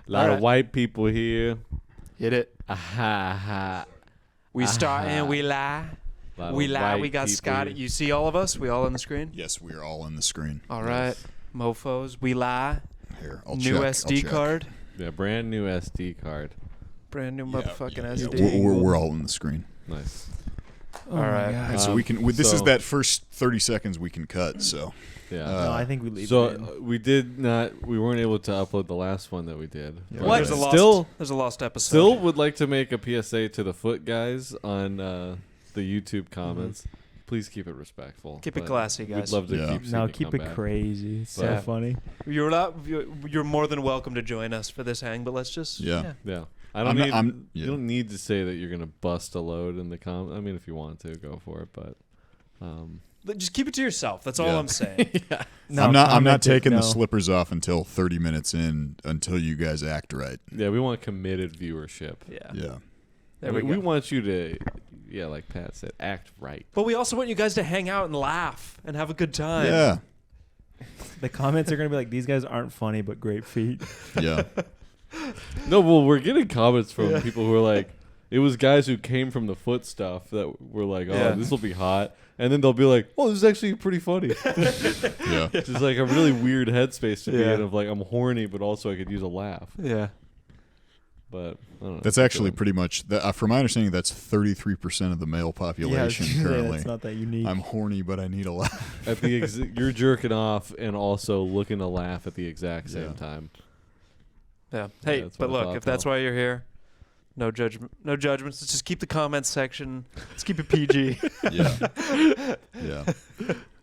A lot of white people here. Hit it. Aha. We start and we lie. We lie. We got Scotti. You see all of us? We all on the screen? Yes, we are all in the screen. All right. Mofos. We lie. Here, I'll New check. SD card. Yeah, brand new SD card. Brand new motherfucking SD. We're all in the screen. Nice. All right. And so we can. This is that first 30 seconds we can cut. So yeah. No, I think we leave it in. So we did not. We weren't able to upload the last one that we did. Yeah. What? There's a lost episode. Still would like to make a PSA to the foot guys on the YouTube comments. Please keep it respectful. Keep it classy, guys. We'd love to keep it crazy. It's so funny. You're more than welcome to join us for this hang, but let's just yeah. I don't You don't need to say that you're gonna bust a load in the I mean, if you want to, go for it, but just keep it to yourself. That's all I'm saying. Yeah. No, I'm not taking the slippers off until 30 minutes in, until you guys act right. Yeah, we want committed viewership. Yeah. There we want you to, like Pat said, act right. But we also want you guys to hang out and laugh and have a good time. Yeah. The comments are going to be like, these guys aren't funny, but great feet. Yeah. No, well, we're getting comments from people who are like, it was guys who came from the foot stuff that were like, this will be hot. And then they'll be like, oh, this is actually pretty funny. Yeah. It's just like a really weird headspace to be in of like, I'm horny, but also I could use a laugh. Yeah. But I don't know. That's actually pretty much, from my understanding, that's 33% of the male population currently. It's not that unique. I'm horny, but I need a laugh. At the you're jerking off and also looking to laugh at the exact same time. Yeah. Hey, but look, if that's why you're here, no judgment. No judgments. Let's just keep the comments section. Let's keep it PG. Yeah.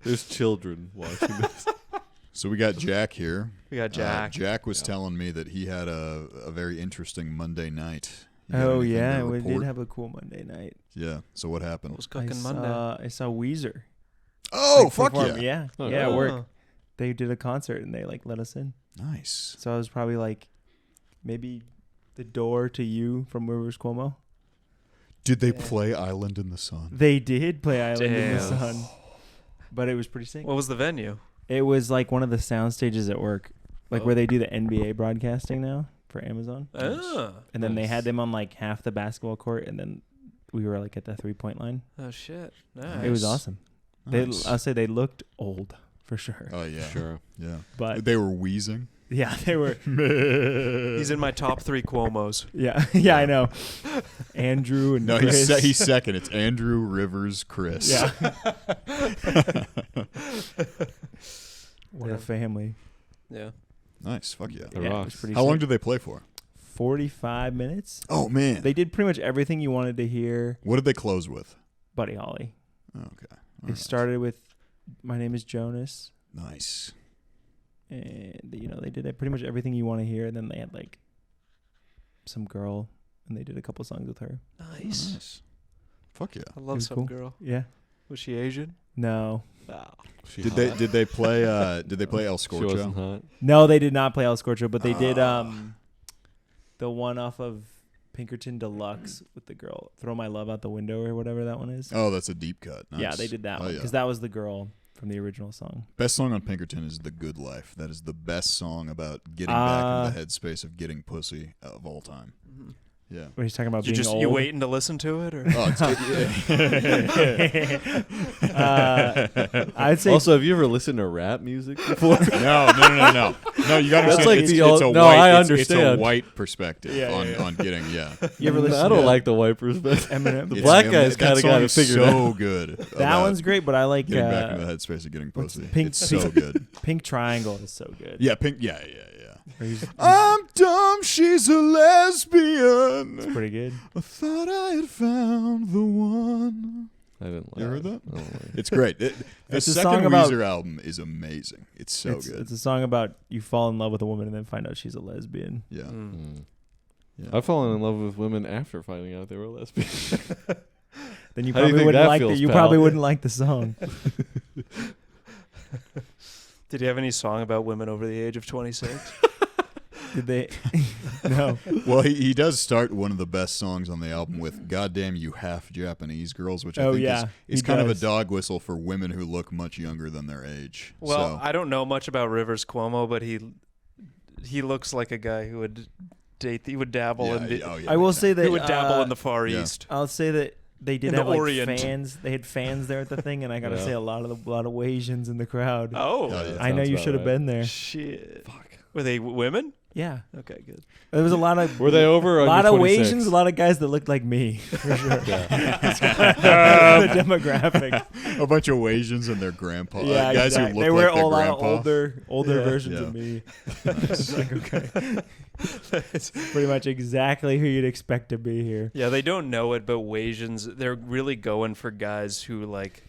There's children watching this. So we got Jack here. We got Jack. Jack was telling me that he had a very interesting Monday night. Oh, yeah. We did have a cool Monday night. Yeah. So what happened? What was cooking Monday? I saw Weezer. Oh, fuck yeah. Yeah. Oh, yeah, work. They did a concert and they let us in. Nice. So I was probably maybe the door to you from Rivers Cuomo. Did they play Island in the Sun? They did play Island in the Sun. But it was pretty sick. What was the venue? It was one of the sound stages at work, where they do the NBA broadcasting now for Amazon. Oh, and then they had them on half the basketball court, and then we were at the 3-point line. Oh shit! Nice. It was awesome. Nice. I'll say they looked old for sure. Oh yeah, sure. Yeah, but they were wheezing. Yeah, they were. He's in my top 3 Cuomos. Yeah, I know. Andrew and Chris. He's second. It's Andrew, Rivers, Chris. Yeah. What a family. Yeah. Nice. Fuck yeah. It was pretty How long did they play for? 45 minutes. Oh, man. They did pretty much everything you wanted to hear. What did they close with? Buddy Holly. Oh, okay. They started with My Name is Jonas. Nice. And, they did pretty much everything you want to hear. And then they had, some girl, and they did a couple songs with her. Nice. Fuck yeah. I love some cool. girl. Yeah. Was she Asian? No. Oh. Did they play El Scorcho? She wasn't hot. No, they did not play El Scorcho, but they did the one off of Pinkerton Deluxe with the girl, Throw My Love Out the Window or whatever that one is. Oh, that's a deep cut. Nice. Yeah, they did that one because that was the girl from the original song. Best song on Pinkerton is The Good Life. That is the best song about getting back into the headspace of getting pussy of all time. Mm-hmm. Yeah. What he's talking about being old. You waiting to listen to it, or? Oh, I'd say. Also, have you ever listened to rap music before? No. No, you got to understand. I understand. It's a white perspective on getting. Yeah. You ever listen? I don't like the white perspective. Eminem. The black guy's kind of got to figure it out. So good. That one's great, but I like getting back into the headspace of getting pussy. Pink, it's so good. Pink Triangle is so good. Yeah, Pink. Yeah. I'm dumb, she's a lesbian. It's pretty good. I thought I had found the one. I didn't like it. You heard that? I don't like it. It's great. The It's a second song about- Weezer album is amazing. It's so good. It's a song about you fall in love with a woman and then find out she's a lesbian. Yeah. Yeah. I've fallen in love with women after finding out they were lesbian. Then you How do you probably think wouldn't that like feels, You pal? probably wouldn't like the song. Did he have any song about women over the age of 26? Did they? No. Well, he does start one of the best songs on the album with "Goddamn You Half Japanese Girls," which I think is kind of a dog whistle for women who look much younger than their age. Well, I don't know much about Rivers Cuomo, but he looks like a guy who would date. He would dabble in the. I will say that he would dabble in the Far East. I'll say that they did In have the like Orient. fans. They had fans there at the thing, and I gotta say a lot of Asians in the crowd. Oh, I know you should have been there. Shit. Fuck. Were they women? Yeah. Okay, good. There was a lot of. Were they over? A lot of 26? Asians, a lot of guys that looked like me, for sure. The demographic. A bunch of Asians and their grandpa. Yeah, guys exactly. who look They were like their a lot grandpa. of older versions of me. It's like, okay. That's pretty much exactly who you'd expect to be here. Yeah, they don't know it, but Asians, they're really going for guys who like.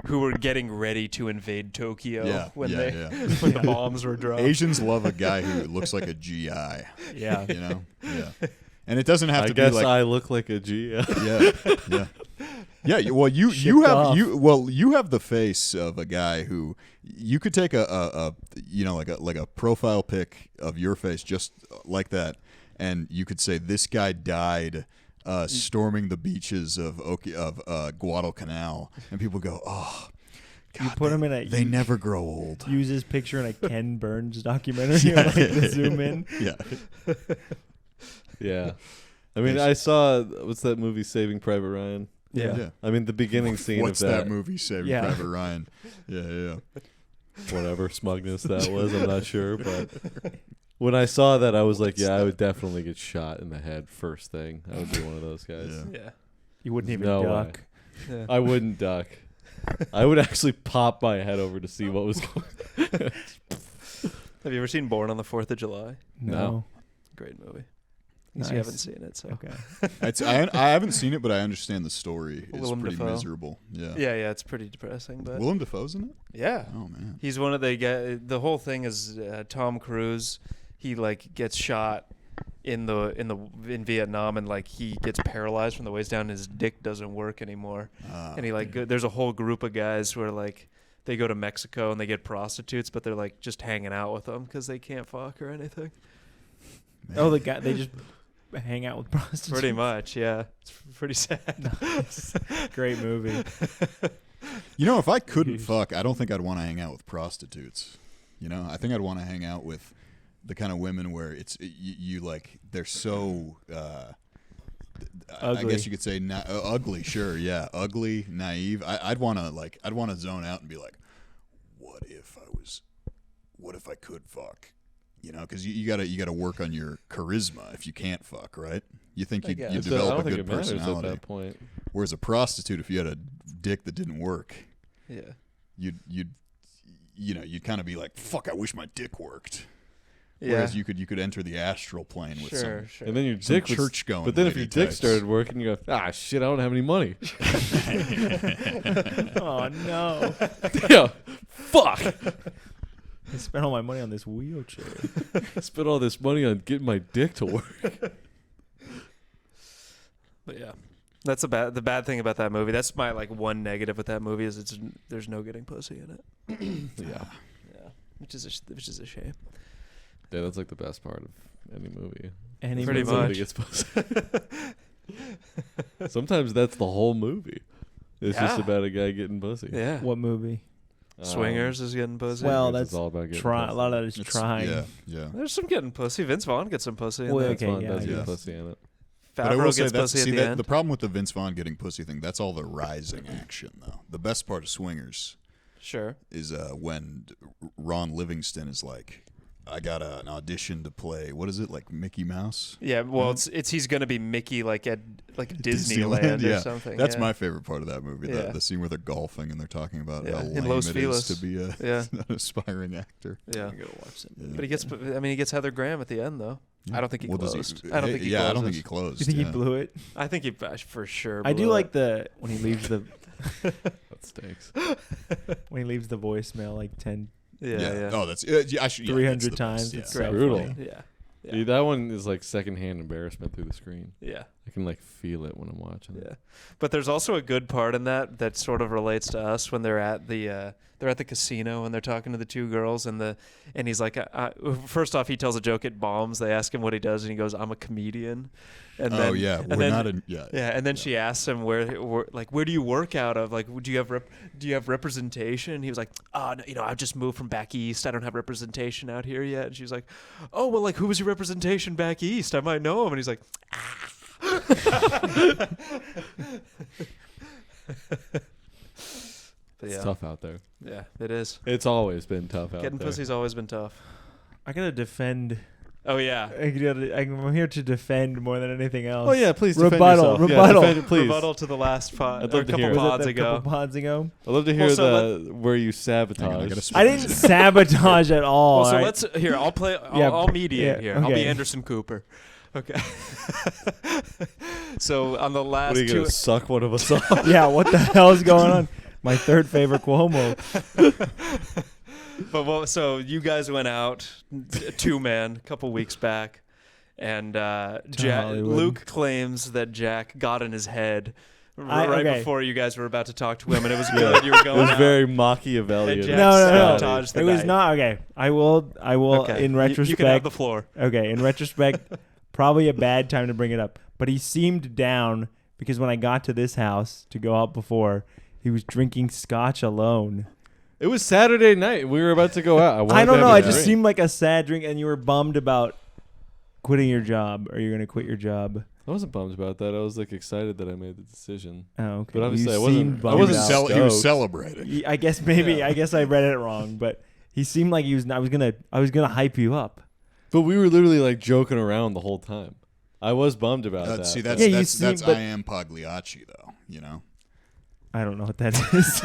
Who were getting ready to invade Tokyo when the bombs were dropped. Asians love a guy who looks like a GI. Yeah. You know? Yeah. And it doesn't have to be like... I guess I look like a GI. Yeah. Yeah, well you have the face of a guy who you could take a like a profile pic of your face just like that, and you could say this guy died storming the beaches of Guadalcanal, and people go, "Oh, God, you put him in a. They never grow old." Use his picture in a Ken Burns documentary, like to zoom in. Yeah, yeah. I mean, I saw what's that movie, Saving Private Ryan? Yeah. I mean, the beginning scene what's of that movie, Saving Private Ryan? Yeah. Whatever smugness that was, I'm not sure, but. When I saw that, I was like, yeah, I would definitely get shot in the head first thing. I would be one of those guys. Yeah. You wouldn't even duck. Yeah. I wouldn't duck. I would actually pop my head over to see what was going on. Have you ever seen Born on the 4th of July? No. Great movie. Nice. You haven't seen it, so. Okay. I haven't seen it, but I understand the story. It's Willem pretty Dafoe. miserable. Yeah. Yeah, it's pretty depressing. But Willem Dafoe's in it? Yeah. Oh, man. He's one of the whole thing is Tom Cruise. He like gets shot in Vietnam, and like he gets paralyzed from the waist down. And his dick doesn't work anymore, and he there's a whole group of guys where like they go to Mexico and they get prostitutes, but they're like just hanging out with them because they can't fuck or anything. Man. Oh, they just hang out with prostitutes. Pretty much, yeah. It's pretty sad. Nice. Great movie. You know, if I couldn't fuck, I don't think I'd want to hang out with prostitutes. You know, I think I'd want to hang out with the kind of women where you like they're so I guess you could say ugly, sure, yeah, ugly, naive. I'd want to zone out and be like, what if I could fuck? You know, because you gotta work on your charisma if you can't fuck, right? You think you develop a good personality at that point. Whereas a prostitute, if you had a dick that didn't work, you'd kind of be like, fuck, I wish my dick worked. Whereas you could enter the astral plane with some and then your dick was church going. But then if your dick started working, you go, shit, I don't have any money. Oh no! Yeah, fuck. I spent all my money on this wheelchair. I spent all this money on getting my dick to work. But yeah, that's the bad thing about that movie. That's my like one negative with that movie is there's no getting pussy in it. Yeah, which is a shame. Yeah, that's like the best part of any movie. Pretty much. Gets pussy. Sometimes that's the whole movie. It's just about a guy getting pussy. Yeah. What movie? Swingers is getting pussy. Well, that's all about getting pussy. A lot of that is trying. Yeah. There's some getting pussy. Vince Vaughn gets some pussy. Well, Vince Vaughn does get pussy in it. But I will say gets pussy at the end. The problem with the Vince Vaughn getting pussy thing, that's all the rising action, though. The best part of Swingers is when Ron Livingston is like, I got an audition to play. What is it, like Mickey Mouse? Yeah, well, it's he's gonna be Mickey like at Disneyland or something. That's my favorite part of that movie. The scene where they're golfing and they're talking about how lame it is to be an aspiring actor. Yeah, I'm gonna watch it. But he gets Heather Graham at the end though. Yeah. I don't think he closed. I don't think he closed. You think he blew it? I think he for sure. I do like when he leaves the. That stinks. When he leaves the voicemail like 10. Yeah. Oh, that's 300 times. Yeah. It's so brutal. funny. Yeah. Dude, that one is like secondhand embarrassment through the screen. Yeah. I can like feel it when I'm watching. Yeah, but there's also a good part in that sort of relates to us when they're at the casino and they're talking to the two girls and he's like, first off he tells a joke, it bombs. They ask him what he does and he goes, "I'm a comedian." And then, and then she asks him where do you work out of? Like, do you have representation? And he was like, "Oh, no, I've just moved from back east. I don't have representation out here yet." And she's like, "Oh, well, like who was your representation back east? I might know him." And he's like, It's tough out there. Yeah, it is. It's always been tough out there. Getting pussy's always been tough. I gotta defend. Oh yeah, I'm here to defend more than anything else. Oh yeah, please defend Rebuttal. yourself. Rebuttal. Yeah, defend it, please. Rebuttal to the last pod. I'd love to hear it. Couple pods ago. I'd love to hear where you sabotage. I didn't sabotage at all. Well, so let's here. I'll play. I'll mediate here. Okay. I'll be Anderson Cooper. Okay. So on the last what are you gonna suck one of us off? Yeah. What the hell is going on? My third favorite Cuomo. But so you guys went out, 2-man, a couple weeks back, and Luke claims that Jack got in his head before you guys were about to talk to him, and it was good. You were going. It was out, very Machiavellian. No. It was not okay. I will. Okay. In retrospect, you can have the floor. Okay. In retrospect, probably a bad time to bring it up, but he seemed down because when I got to this house to go out before, he was drinking scotch alone. It was Saturday night. We were about to go out. I don't know. It just seemed like a sad drink, and you were bummed about quitting your job. Are you going to quit your job? I wasn't bummed about that. I was like excited that I made the decision. Oh, okay. But obviously, I wasn't. He was celebrating. I guess maybe. Yeah. I guess I read it wrong, but he seemed like he was. I was gonna hype you up. But we were literally like joking around the whole time. I was bummed about that. See, that's I am Pagliacci though. You know. I don't know what that is.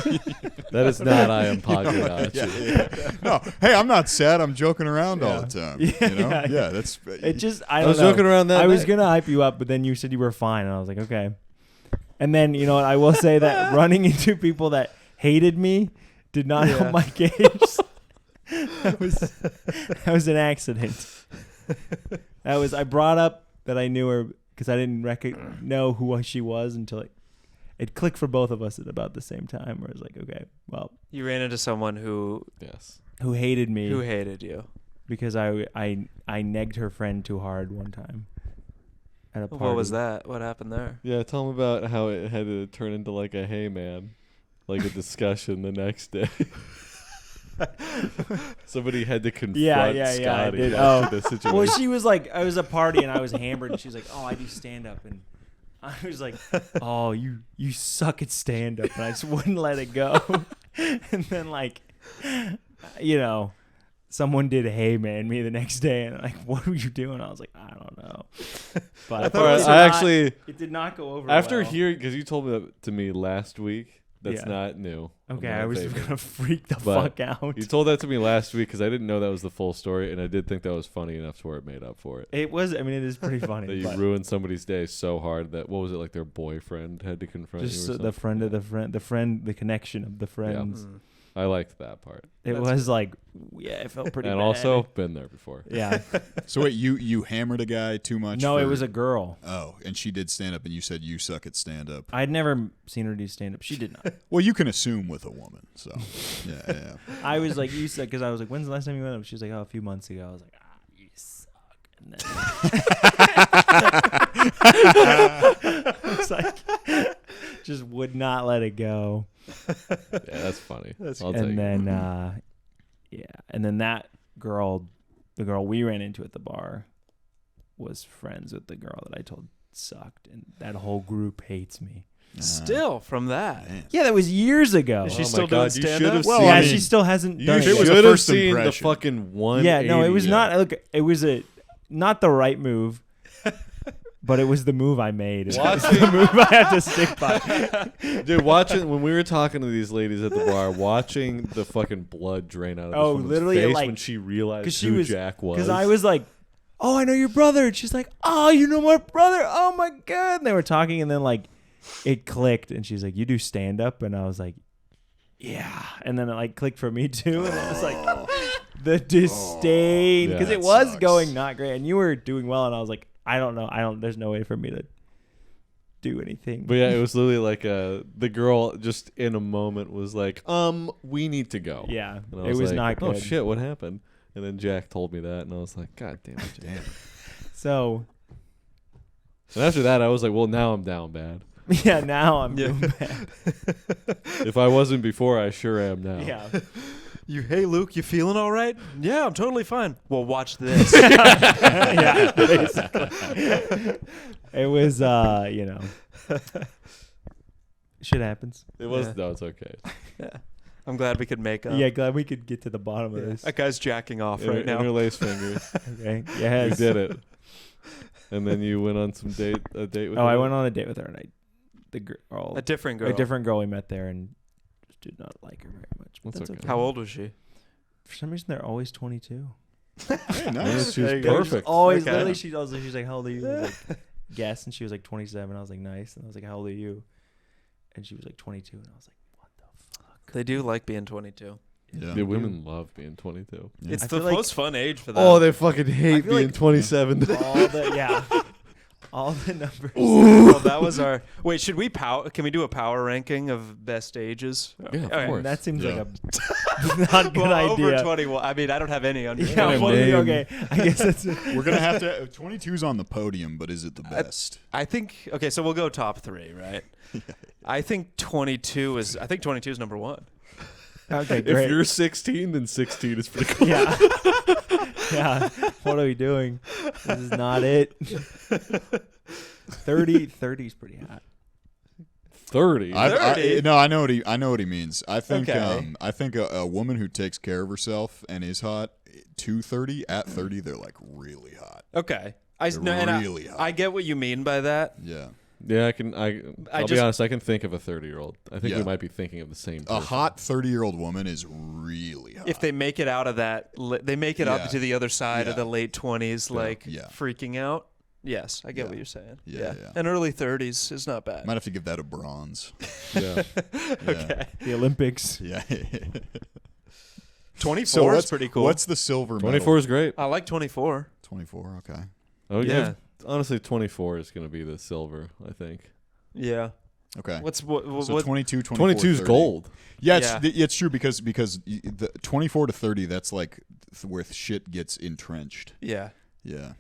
That is not I am Pagliacci. Yeah. No, hey, I'm not sad. I'm joking around all the time. Yeah, that's it. Just I was joking around that. I was gonna hype you up, but then you said you were fine, and I was like, okay. And then you know what? I will say that running into people that hated me did not help my case. That was an accident. I brought up that I knew her because I didn't know who she was until it clicked for both of us at about the same time. Where I was like, okay, well, you ran into someone who hated me, who hated you because I negged her friend too hard one time at a party. What was that? What happened there? Yeah, tell them about how it had to turn into like a hey man, like a discussion the next day. Somebody had to confront Scotti. The situation. Well, she was like, I was at a party and I was hammered, and she's like, "Oh, I do stand up," and I was like, "Oh, you suck at stand up," and I just wouldn't let it go. And then someone did hey man me the next day, and like, what were you doing? I was like, I don't know. But it did not go over after well. hearing, because you told me that to me last week. That's not new. Okay, I was gonna freak the fuck out. You told that to me last week because I didn't know that was the full story, and I did think that was funny enough to where it made up for it. It was. I mean, it is pretty funny. That you ruined somebody's day so hard that what was it like? Their boyfriend had to confront you. Just the friend of the friend, the connection of the friends. Yeah. I liked that part. It was like, it felt pretty. And bad. Also been there before. Yeah. So wait, you hammered a guy too much? No, it was a girl. Oh, and she did stand up, and you said you suck at stand up. I'd never seen her do stand up. She did not. Well, you can assume with a woman, so yeah. I was like, you said, because I was like, when's the last time you went up? She was like, oh, a few months ago. I was like, you suck. And then it's like, just would not let it go. Yeah, that's funny. And then that girl, the girl we ran into at the bar, was friends with the girl that I told sucked, and that whole group hates me. Still from that? Man. Yeah, that was years ago. Is she still doing stand-up? Well, yeah, she still hasn't done it. You should have seen the fucking 180. Yeah, no, it was not. Look, it was not the right move. But it was the move I made. It was the move I had to stick by. Dude, when we were talking to these ladies at the bar, watching the fucking blood drain out of this woman's face when she realized who Jack was. Because I was like, oh, I know your brother. And she's like, oh, you know my brother. Oh, my God. And they were talking, and then, it clicked. And she's like, you do stand-up? And I was like, yeah. And then it, clicked for me, too. And it was like, the disdain. Because it was going not great. And you were doing well, and I was like, I don't know. There's no way for me to do anything. But yeah, it was literally like the girl just in a moment was like, we need to go. Yeah, And I it was like, not good. Oh shit, what happened? And then Jack told me that, and I was like, God damn it, Jack. So And after that, I was like, well, now I'm down bad. yeah, now I'm doing bad. If I wasn't before, I sure am now. Yeah. Hey, Luke, you feeling all right? Yeah, I'm totally fine. Well, watch this. Yeah, basically. It was, shit happens. It was, Yeah. no, it's okay. Yeah. I'm glad we could make up. Yeah, glad we could get to the bottom of this. That guy's jacking off right now. Interlace fingers. Okay. You Yes. did it. And then you went on a date with her? I went on a date with her, and the girl, A different girl. a different girl we met there, and did not like her very much. But That's that's okay. okay. How old was she? For some reason, they're always 22. Hey, Yeah, nice. she was There you go. perfect. Always, Okay. literally, she's like, "How old are you?" I was like, guess, and she was like 27. I was like, "Nice," and I was like, "How old are you?" And she was like 22, and I was like, "What the fuck?" They do like being 22. Yeah. The women love being 22. Yeah. It's I the feel like- most fun age for them. Oh, they fucking hate feel being like- 27. All the numbers. Well, that was our. Wait, should we Can we do a power ranking of best ages? Yeah, of Okay. course. That seems Yeah. like a not good Well, idea. over 21. I mean, I don't have any under. Yeah, Name. what are we, okay. I guess that's We're gonna have to. 22's on the podium, but is it the best? I think. Okay, so we'll go top 3, right? I think 22 is. I think 22 is number 1. okay. Great. If you're 16, then 16 is pretty cool. yeah, yeah. What are we doing? This is not it. 30 is pretty hot. 30. I know what he means. I think Okay. I think a woman who takes care of herself and is hot to 30, at 30 they're like really hot. Okay. They're really hot. I get what you mean by that. Yeah. Yeah, I'll be just- honest. I can think of a 30-year-old. I think Yeah. we might be thinking of the same A person. hot 30-year-old woman is really hot. If they make it out of that, they make it up Yeah. to the other side of Yeah. the late 20s, like Yeah. freaking out. Yes, I get Yeah. what you're saying. Yeah, yeah. And early 30s is not bad. Might have to give that a bronze. Yeah. Okay. The Olympics. Yeah. 24 So is pretty cool. What's the silver medal? 24 is great. I like 24. 24, okay. Oh, Yeah. yeah. Honestly, 24 is going to be the silver, I think. Yeah. Okay. What? So 22, 24, 22 is 30. gold. Yeah, Yeah. it's true because the 24 to 30, that's like where shit gets entrenched. Yeah. Yeah.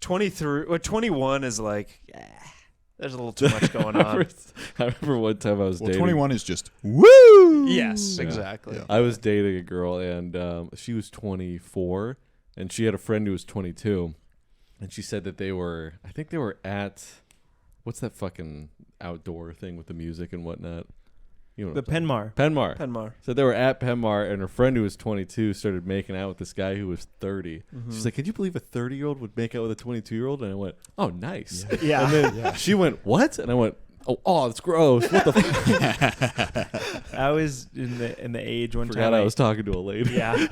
23 or 21 is like, there's a little too much going I on. remember one time I was Well, dating. 21 is just woo. Yes, Yeah. exactly. Yeah. I was dating a girl, and she was 24, and she had a friend who was 22, and she said that I think they were at, what's that fucking outdoor thing with the music and whatnot? You know The what I'm Penmar. talking about. Penmar. Penmar. So they were at Penmar, and her friend who was 22 started making out with this guy who was 30. Mm-hmm. She's like, "Could you believe a 30-year-old would make out with a 22-year-old?" And I went, "Oh, nice." Yeah. And then she went, "What?" And I went, "Oh, that's gross. What the fuck?" I was in the age one Forgot time. I was talking to a lady. Yeah.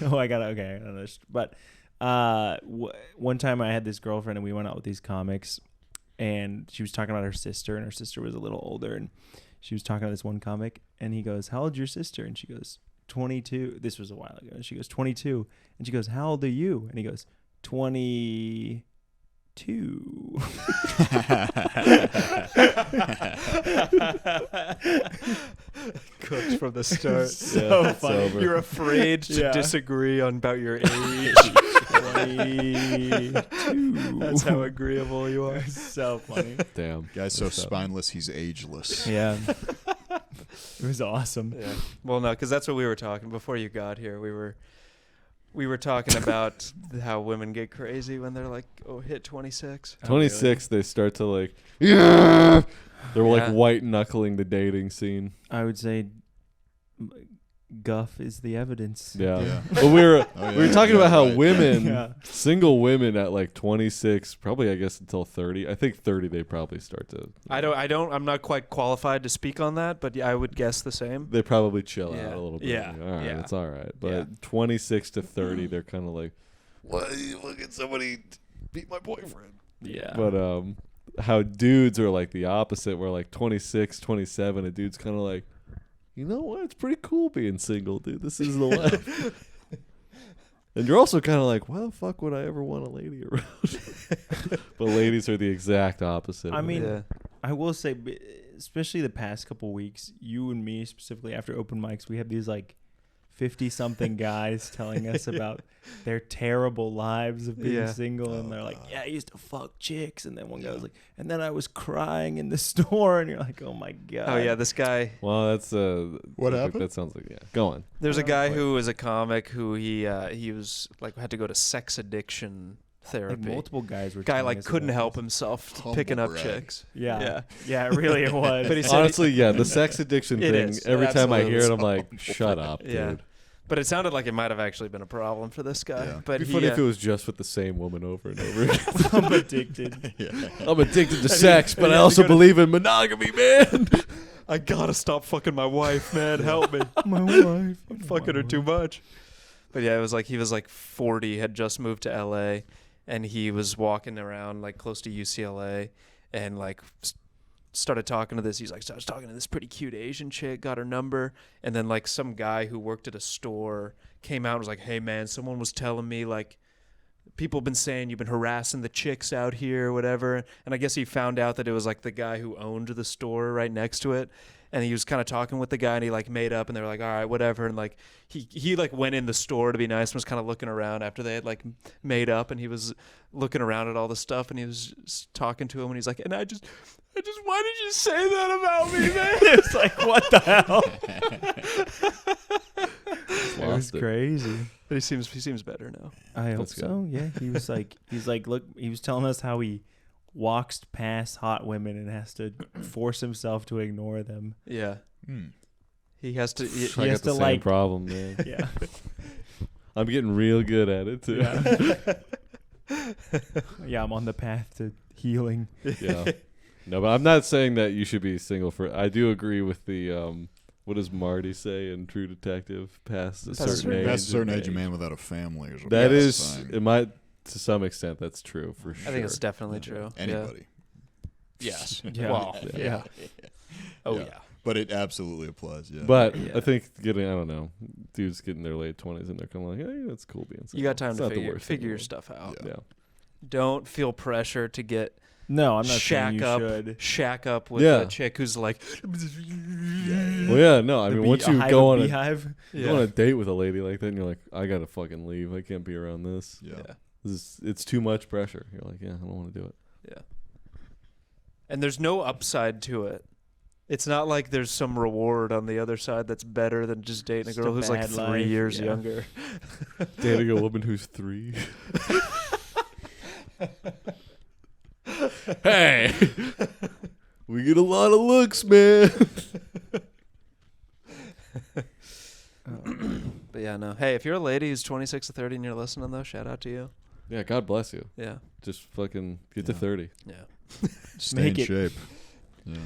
Oh, I got this. But one time I had this girlfriend and we went out with these comics, and she was talking about her sister, and her sister was a little older, and she was talking to this one comic, and he goes, "How old's your sister?" And she goes, 22. This was a while ago. And she goes, 22. And she goes, "How old are you?" And he goes, 22. Cooked from the start. So Yeah, funny. sober. You're afraid to Yeah. disagree about your age. 22. That's how agreeable you are. So funny. Damn. Guy's so That's up. spineless, he's ageless. Yeah. It was awesome. Yeah. Well, no, because that's what we were talking before you got here. We were talking about how women get crazy when they're like, hit 26. 26, they start to like, yeah. They're like Yeah. white knuckling the dating scene. I would say guff is the evidence. Yeah. Yeah. But we were Oh, we were yeah, talking yeah, about how right. women, Yeah. single women at like 26, probably I guess until 30. I think 30 they probably start to. I'm not quite qualified to speak on that, but yeah, I would guess the same. They probably chill Yeah. out a little bit. Yeah. Like, all right, Yeah. it's all right. But Yeah. 26 to 30, they're kind of like, "What? Look at somebody beat my boyfriend." Yeah. But how dudes are like the opposite, where like 26, 27, a dude's kind of like, you know what? It's pretty cool being single, dude. This is the life. And you're also kind of like, why the fuck would I ever want a lady around? But ladies are the exact opposite. I mean, Yeah. I will say, especially the past couple weeks, you and me specifically after open mics, we have these like 50-something guys telling us about their terrible lives of being single, and they're like, "Yeah, I used to fuck chicks," and then one guy was like, "And then I was crying in the store," and you're like, "Oh my god." Oh yeah, this guy. well, that's What happened? That sounds like Go on. There's a guy who was a comic who he was like had to go to sex addiction therapy. Like multiple guys were. Guy telling like us couldn't about help this. himself Humble picking up brag. chicks. Yeah, really it was. But he said Honestly, the sex addiction It thing. is. Every It time I absolutely hear is. it, I'm like, shut up, Yeah. dude. But it sounded like it might have actually been a problem for this guy. Yeah. But It'd be he, funny if it was just with the same woman over and over again. I'm addicted. I'm addicted to sex, but and I he had to also go to- believe in monogamy, man. I gotta stop fucking my wife, man. Help me. My wife. I'm fucking her too much. But yeah, it was like he was like 40, had just moved to LA, and he was walking around like close to UCLA, and like started talking to this. He's like, so I was talking to this pretty cute Asian chick, got her number, and then like some guy who worked at a store came out and was like, "Hey man, someone was telling me like people have been saying you've been harassing the chicks out here or whatever." And I guess he found out that it was like the guy who owned the store right next to it. And he was kind of talking with the guy, and he like made up, and they were like, "All right, whatever." And like he like went in the store to be nice and was kind of looking around after they had like made up, and he was looking around at all the stuff, and he was just talking to him, and he's like, "And I just, why did you say that about me, man?" It's like, what the hell? It was Lost it. crazy. But he seems better now. I hope That's good. so. Yeah, he was like, look, he was telling us how he walks past hot women and has to force himself to ignore them. Yeah, Hmm. he has to. I has got the to, same like- problem, man. Yeah, I'm getting real good at it too. yeah. I'm on the path to healing. Yeah. No, but I'm not saying that you should be single for. I do agree with the what does Marty say in True Detective? Past a certain age. Past a certain age, a man without a family or something. That That's is, fine. it might to some extent that's true for sure. I think it's definitely true. Anybody. Yes. Yeah. Well, Yeah. Oh Yeah. yeah. But it absolutely applies. Yeah. But Yeah. I think I don't know, dudes getting their late 20s and they're kind of like, hey, that's cool being single. You got time It's to not the worst thing in figure the your world. stuff out. Yeah. Yeah. Don't feel pressure to get No, I'm not saying you shack up with Yeah. a chick who's like, Well, yeah, no, I mean, once you go on beehive. go on a date with a lady like that, and you're like, I gotta fucking leave. I can't be around this. Yeah. It's too much pressure. You're like, yeah, I don't want to do it. Yeah. And there's no upside to it. It's not like there's some reward on the other side that's better than just dating a Just girl a who's like bad 3 life, years yeah. younger. Dating a woman who's 3. Hey, we get a lot of looks, man. But yeah, no. Hey, if you're a lady who's 26 to 30 and you're listening, though, shout out to you. Yeah, God bless you. Yeah. Just fucking get to Yeah. 30. Yeah. Stay Make in it- shape. Yeah.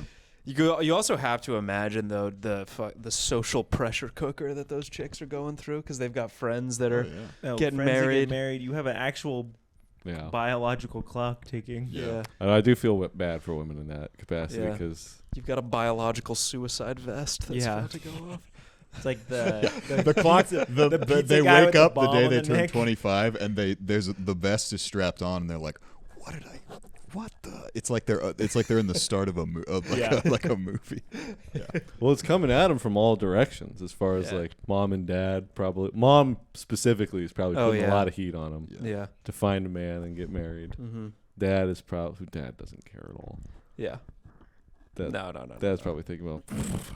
You also have to imagine though the social pressure cooker that those chicks are going through because they've got friends that are No, Getting friends that married. Get married. You have an actual Yeah. biological clock ticking. Yeah. And I do feel bad for women in that capacity Yeah. because You've got a biological suicide vest that's Yeah. about to go off. It's like the The clock. pizza- The, pizza they guy wake with the up the ball day in they the turn neck. 25, and the vest is strapped on, and they're like, What the? It's like they're in the start of a Yeah. like a movie. Yeah. well, it's coming at them from all directions as far as Yeah. like mom and dad. Probably mom specifically is probably Oh, putting yeah. a lot of heat on them Yeah. to find a man and get married. Mm-hmm. Dad is dad doesn't care at all. Yeah. That, No. Dad's probably thinking, well,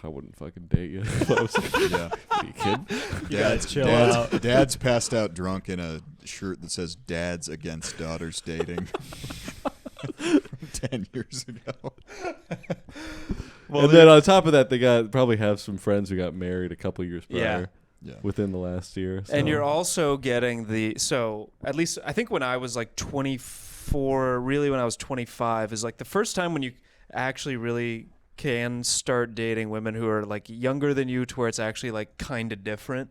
I wouldn't fucking date you. If I was Yeah. Are you kidding? gotta chill out. Dad's passed out drunk in a shirt that says "Dads Against Daughters Dating" from 10 years ago. And then on top of that, they probably have some friends who got married a couple years Yeah. prior Yeah. within the last year. So. And you're also getting so at least I think when I was like 24, really when I was 25 is like the first time when you actually really can start dating women who are like younger than you to where it's actually like kind of different.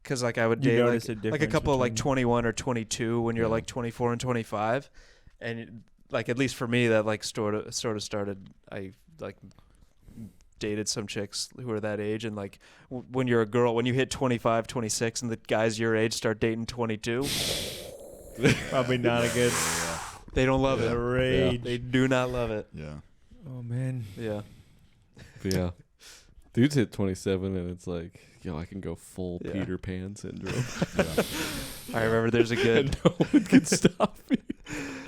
Because like I would You date notice a like a difference couple of like between- 21 or 22 when you're Yeah. like 24 and 25, and like at least for me that like sort of started. I like dated some chicks who are that age, and like when you're a girl, when you hit 25, 26, and the guys your age start dating 22, Probably not a good. They don't love The it. rage. They do not love it. Yeah. Oh man. Yeah. But yeah. Dudes hit 27 and it's like, yo, I can go full Yeah. Peter Pan syndrome. I remember there's a good, And no one can stop me.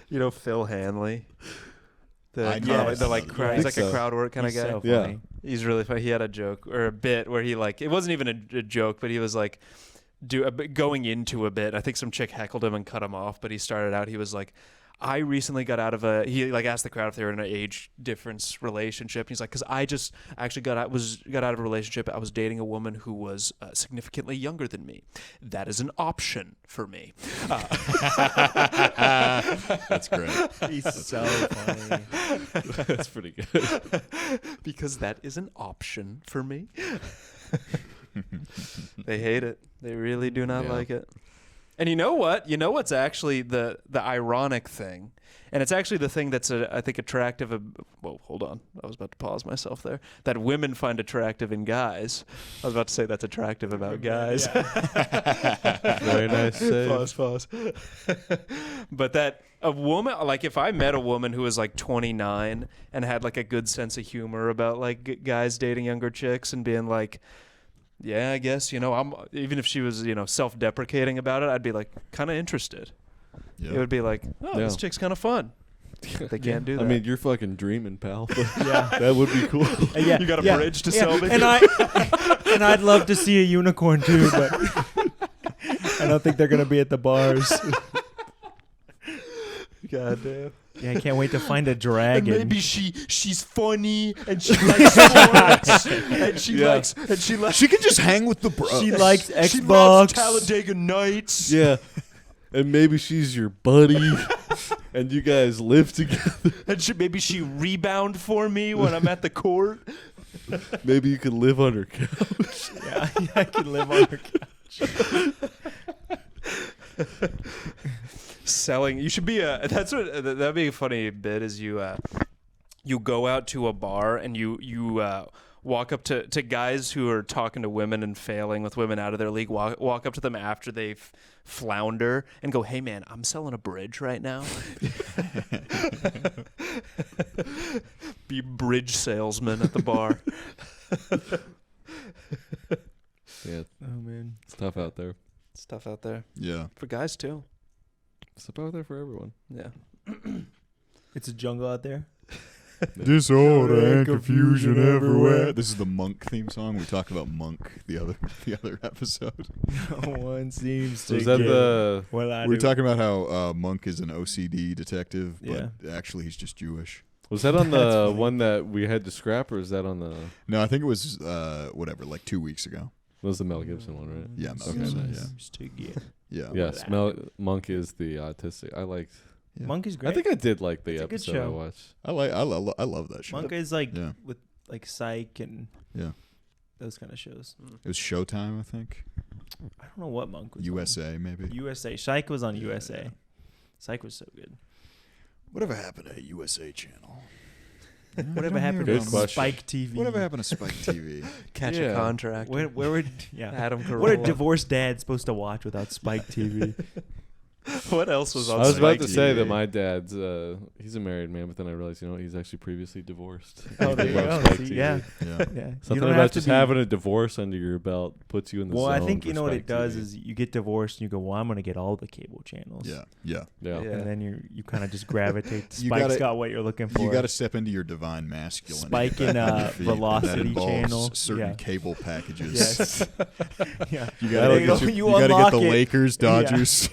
you know, Phil Hanley. I The, know. the like crowd, I he's think like a so. crowd work kind of He's guy. so Yeah. funny. He's really funny. He had a joke or a bit where he like, it wasn't even a joke, but he was like going into a bit. I think some chick heckled him and cut him off, but he started out, he was like, I recently got out of he like asked the crowd if they were in an age difference relationship. He's like, because I just actually got out of a relationship. I was dating a woman who was significantly younger than me. That is an option for me. That's great. He's so funny. That's pretty good. Because that is an option for me. They hate it. They really do not Yeah. like it. And you know what? You know what's actually the ironic thing? And it's actually the thing that's, I think, attractive. Whoa, hold on. I was about to pause myself there. That women find attractive in guys. I was about to say that's attractive about guys. Very nice save. Pause. But that a woman, like if I met a woman who was like 29 and had like a good sense of humor about like guys dating younger chicks and being like, yeah, I guess, you know, I'm even if she was, you know, self-deprecating about it, I'd be like kind of interested. Yeah. It would be like, oh, Yeah. this chick's kind of fun. They can't do that. I mean, you're fucking dreaming, pal. But Yeah. that would be cool. Yeah. You got a yeah, bridge to yeah. sell me? And I'd love to see a unicorn too, but I don't think they're gonna be at the bars. God damn. Yeah, I can't wait to find a dragon. And maybe she's funny and she likes sports and she Yeah. likes She can just hang with the bros. She likes she loves Xbox. Talladega Nights. Yeah. And maybe she's your buddy. And you guys live together. And maybe she rebound for me when I'm at the court. Maybe you could live on her couch. Yeah, I can live on her couch. Selling. You should be that's what that'd be a funny bit is you go out to a bar and you walk up to guys who are talking to women and failing with women out of their league, walk up to them after they flounder and go, hey man, I'm selling a bridge right now. Be bridge salesman at the bar. Yeah, Oh man. it's tough out there. Stuff out there Yeah. for guys too. It's tough out there for everyone. Yeah. It's a jungle out there. Disorder and confusion everywhere. This is the Monk theme song. We talked about Monk the other episode. No one seems to Was that get the? what I We were do. talking about how Monk is an OCD detective, but Yeah. actually he's just Jewish. Was that on That's the funny. one that we had to scrap, or is that on the? No, I think it was like 2 weeks ago. That was the Mel Gibson one, right? Yeah, Mel Okay, Gibson. nice. Seems to get. Yeah. Yes, Monk is the autistic. I liked. Yeah. Monk is great. I think I did like the It's a good episode I show. watched. I love that show. Monk is like Yeah. with like Psych and Yeah. those kind of shows. It was Showtime, I think. I don't know what Monk was. USA, maybe. On. USA. Psych was on Yeah, USA. yeah. Psych was so good. Whatever happened to USA Channel? Whatever happened Good to question. Spike TV? Whatever happened to Spike TV? Catch Yeah. a contract. Where would yeah? Adam Carolla. What are divorced dads supposed to watch without Spike TV? What else was I on was Spike about to say TV. that my dad's he's a married man, but then I realized he's actually previously divorced. Oh, there you Loves go. Spike See, TV. yeah, Yeah. yeah. You Something don't about have to just be- having a divorce under your belt puts you in the Well, zone. I think for you know what Spike it does TV. is you get divorced and you go, well, I'm going to get all the cable channels. Yeah. Yeah. Yeah. Yeah. And then you kind of just gravitate. to You Spike's gotta- got what you're looking for. You got to step into your divine masculine. Spike and Velocity that involves channel. certain Yeah. cable packages. Yes. yeah. You That'll got to get you gotta get unlock the it. Lakers, Dodgers,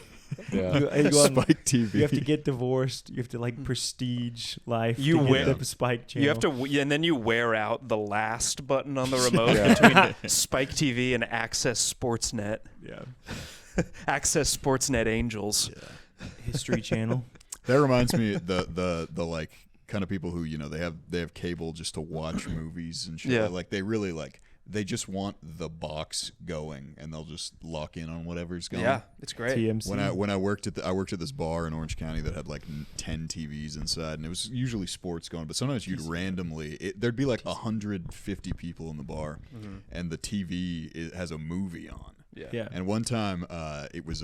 Yeah. You Spike TV. You have to get divorced. You have to like prestige life. You to win. get the Spike channel. You have to, and then you wear out the last button on the remote Yeah. between Spike TV and Access Sportsnet. Yeah. Access Sportsnet Angels. History Channel. That reminds me the like kind of people who they have cable just to watch movies and shit. Yeah. Like they really they just want the box going and they'll just lock in on whatever's going. Yeah, it's great. TMC. When I worked at this bar in Orange County that had like 10 TVs inside, and it was usually sports going, but sometimes you'd randomly there'd be like 150 people in the bar, and the TV has a movie on. Yeah. And one time, it was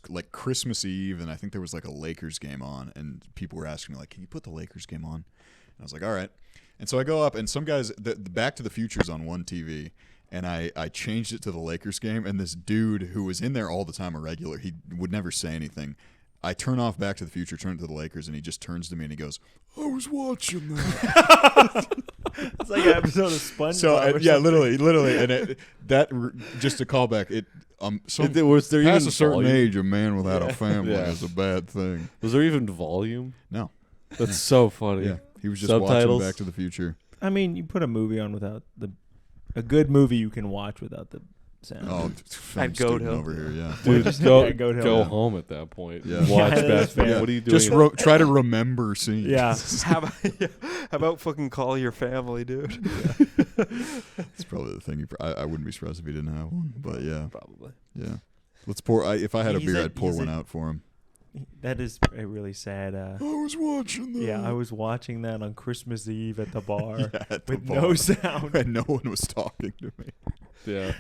like Christmas Eve, and I think there was like a Lakers game on, and people were asking me like, "Can you put the Lakers game on?" And I was like, "All right." And so I go up, and some guys, the Back to the Future's on one TV, and I changed it to the Lakers game, and this dude who was in there all the time, a regular, he would never say anything. I turn off Back to the Future, turn it to the Lakers, and he just turns to me and he goes, "I was watching that." It's like an episode of SpongeBob. So or yeah, something. literally, and just to call back, Was there past even a certain volume? age, a man without a family Yeah. is a bad thing. Was there even volume? No, That's so funny. yeah, he was just Subtitles? watching Back to the Future. I mean, you put a movie on without a good movie you can watch without the sound. Oh, I'd film go student to- over here, yeah. Dude, Just go, yeah, go to go hell. home at that point. Yeah. Watch Yeah, that's Back. fair. What are you doing? Just try to remember scenes. Yeah. How about fucking call your family, dude? It's probably the thing. I wouldn't be surprised if he didn't have one, but yeah, Probably. yeah. Let's pour. If I had a He's beer, a- I'd pour he's one a- out for him. That is a really sad. I was watching that. Yeah, I was watching that on Christmas Eve at the bar Yeah, at the with bar. no sound. And no one was talking to me. Yeah.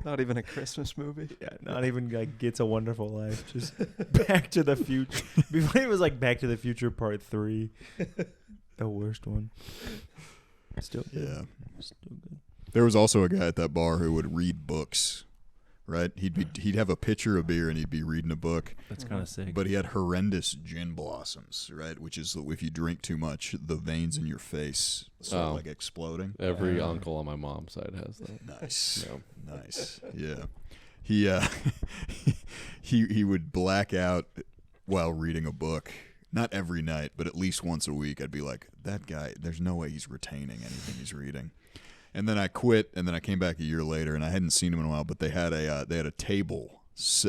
Not even a Christmas movie. Yeah, not even like It's a Wonderful Life. Just Back to the Future. Before it was like Back to the Future Part 3. The worst one. Still good. Yeah. Still good. There was also a guy at that bar who would read books. Right? He'd have a pitcher of beer and he'd be reading a book. That's kind of sick. But he had horrendous gin blossoms, right? Which is if you drink too much, the veins in your face start like exploding. Every uncle on my mom's side has that. Nice. Yeah. Nice. Yeah. He would black out while reading a book. Not every night, but at least once a week. I'd be like, that guy, there's no way he's retaining anything he's reading. And then I quit, and then I came back a year later, and I hadn't seen him in a while. But they had a table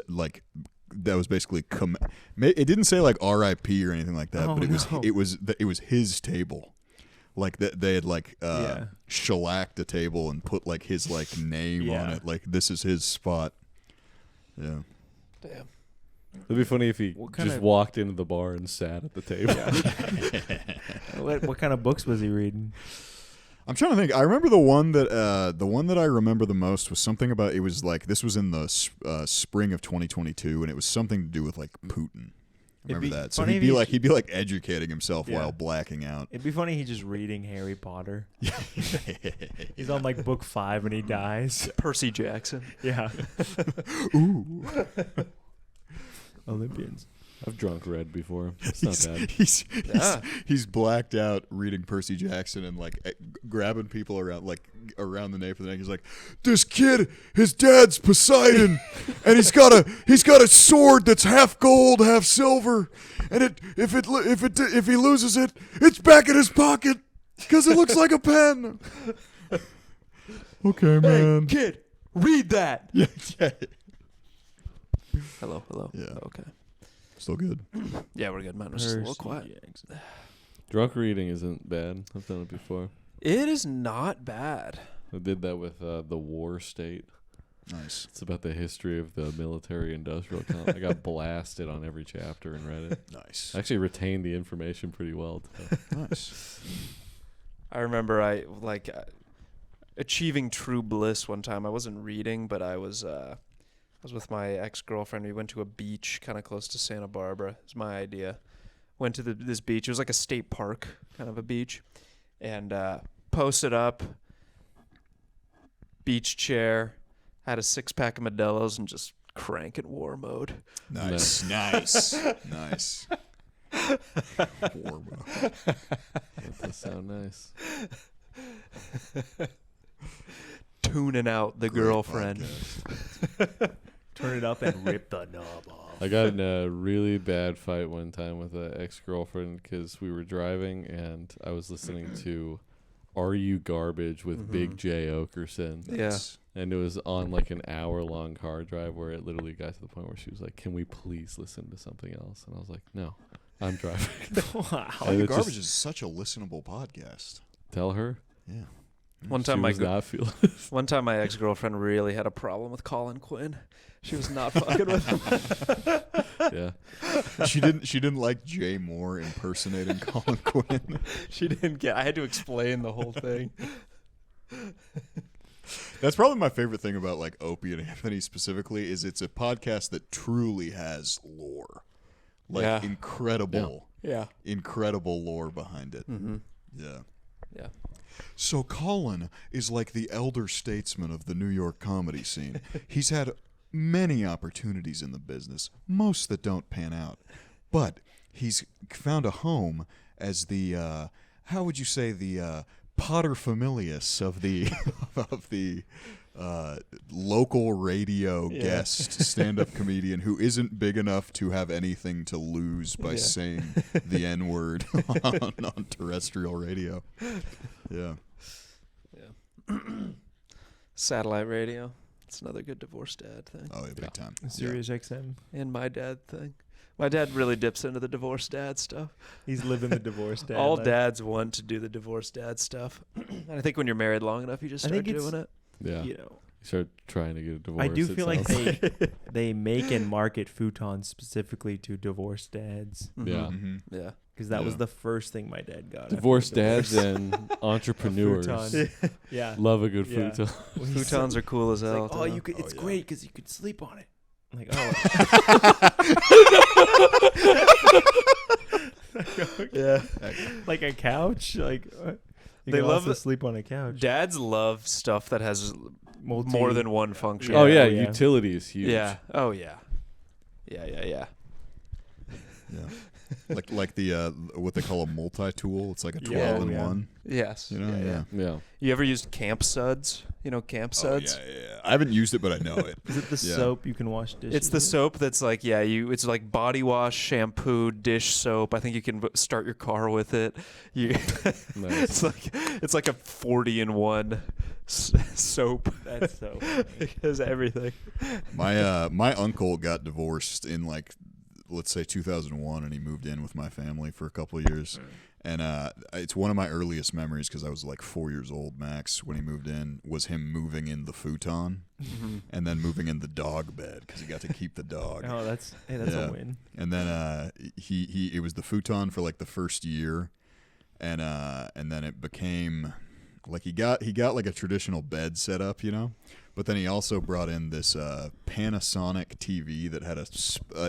like that was basically it didn't say like R.I.P. or anything like that, Oh, but no. it was his table. Like they had like shellacked a table and put like his like name on Yeah. it. Like this is his spot. Yeah. Damn. It'd be funny if he What kind just of- walked into the bar and sat at the table. What kind of books was he reading? I'm trying to think. I remember the one that I remember the most was something about. It was like this was in the spring of 2022, and it was something to do with like Putin. I remember be that. So funny if he'd be like educating himself Yeah. while blacking out. It'd be funny he's just reading Harry Potter. He's on like book 5 and he dies. Percy Jackson. Yeah. Ooh. Olympians. I've drunk red before. It's not bad. He's blacked out reading Percy Jackson and like grabbing people around the nape of the neck. He's like, "This kid, his dad's Poseidon, and he's got a sword that's half gold, half silver, and if he loses it, it's back in his pocket because it looks like a pen." Okay, man. Hey, kid, read that. Yeah. Hello. Yeah. Okay. Still good. Yeah, we're good, man. We're just a little Percy quiet. Jackson. Drunk reading isn't bad. I've done it before. It is not bad. I did that with The War State. Nice. It's about the history of the military-industrial complex. I got blasted on every chapter and read it. Nice. I actually retained the information pretty well. Too. Nice. I remember achieving true bliss one time. I wasn't reading, but I was with my ex-girlfriend. We went to a beach kind of close to Santa Barbara. It was my idea. Went to this beach. It was like a state park kind of a beach. And posted up, beach chair, had a 6-pack of Modelo's and just crank in war mode. Nice. Nice. Nice. That does sound nice. Tuning out the Great girlfriend. podcast. Turn it up and rip the knob off. I got in a really bad fight one time with an ex-girlfriend because we were driving and I was listening to Are You Garbage with Big J. Okerson. Yeah. And it was on like an hour-long car drive where it literally got to the point where she was like, "Can we please listen to something else?" And I was like, "No, I'm driving." Wow. All Your it's Garbage just- is such a listenable podcast. Tell her. Yeah. One She time was not feeling. One time my ex-girlfriend really had a problem with Colin Quinn. She was not fucking with him. Yeah. She didn't like Jay Moore impersonating Colin Quinn. She didn't get. I had to explain the whole thing. That's probably my favorite thing about like Opie and Anthony specifically is it's a podcast that truly has lore, like incredible lore behind it. Mm-hmm. Yeah. Yeah. So Colin is like the elder statesman of the New York comedy scene. He's had many opportunities in the business, most that don't pan out, but he's found a home as the how would you say the paterfamilias of the local radio guest stand-up comedian who isn't big enough to have anything to lose by saying the N-word on terrestrial radio. Yeah. Satellite radio. It's another good divorced dad thing. Oh, yeah, big time. Sirius XM. And my dad thing. My dad really dips into the divorced dad stuff. He's living the divorced dad. All life. dads want to do the divorced dad stuff. And I think when you're married long enough, you just start doing it. Yeah. You know, You start trying to get a divorce. I do it feel like sounds they make and market futons specifically to divorced dads Mhm. Yeah. Mm-hmm. Yeah. because that was Yeah. the first thing my dad got. after Divorced the dads divorce. and entrepreneurs Futon. Yeah. love a good Yeah. futon. Well, he said- Futons are cool as It's hell. like, oh, too. you could. Oh, It's yeah. great because you could sleep on it. I'm like, Yeah. like a couch. Like you They can love also it. sleep on a couch. Dads love stuff that has Multi- more than one function. Oh yeah, Yeah. utility is huge. Yeah. Oh yeah. Yeah. Yeah. like the what they call a multi-tool. It's like a 12 in Yeah. one. Yes. You know? Yeah. Yeah. You ever used camp suds? You know camp suds? Oh, yeah. I haven't used it, but I know it. Is it the Yeah. soap you can wash dishes? It's the with? soap that's like it's like body wash, shampoo, dish soap. I think you can start your car with it. You Nice. it's like a 40-in-1 soap. That's so funny. It has everything. My uncle got divorced in like, let's say 2001, and he moved in with my family for a couple of years. And it's one of my earliest memories because I was like 4 years old max when he moved in, was him moving in the futon and then moving in the dog bed because he got to keep the dog. Oh, that's Yeah. a win. And then it was the futon for like the first year, and then it became like he got like a traditional bed set up, you know. But then he also brought in this Panasonic TV that had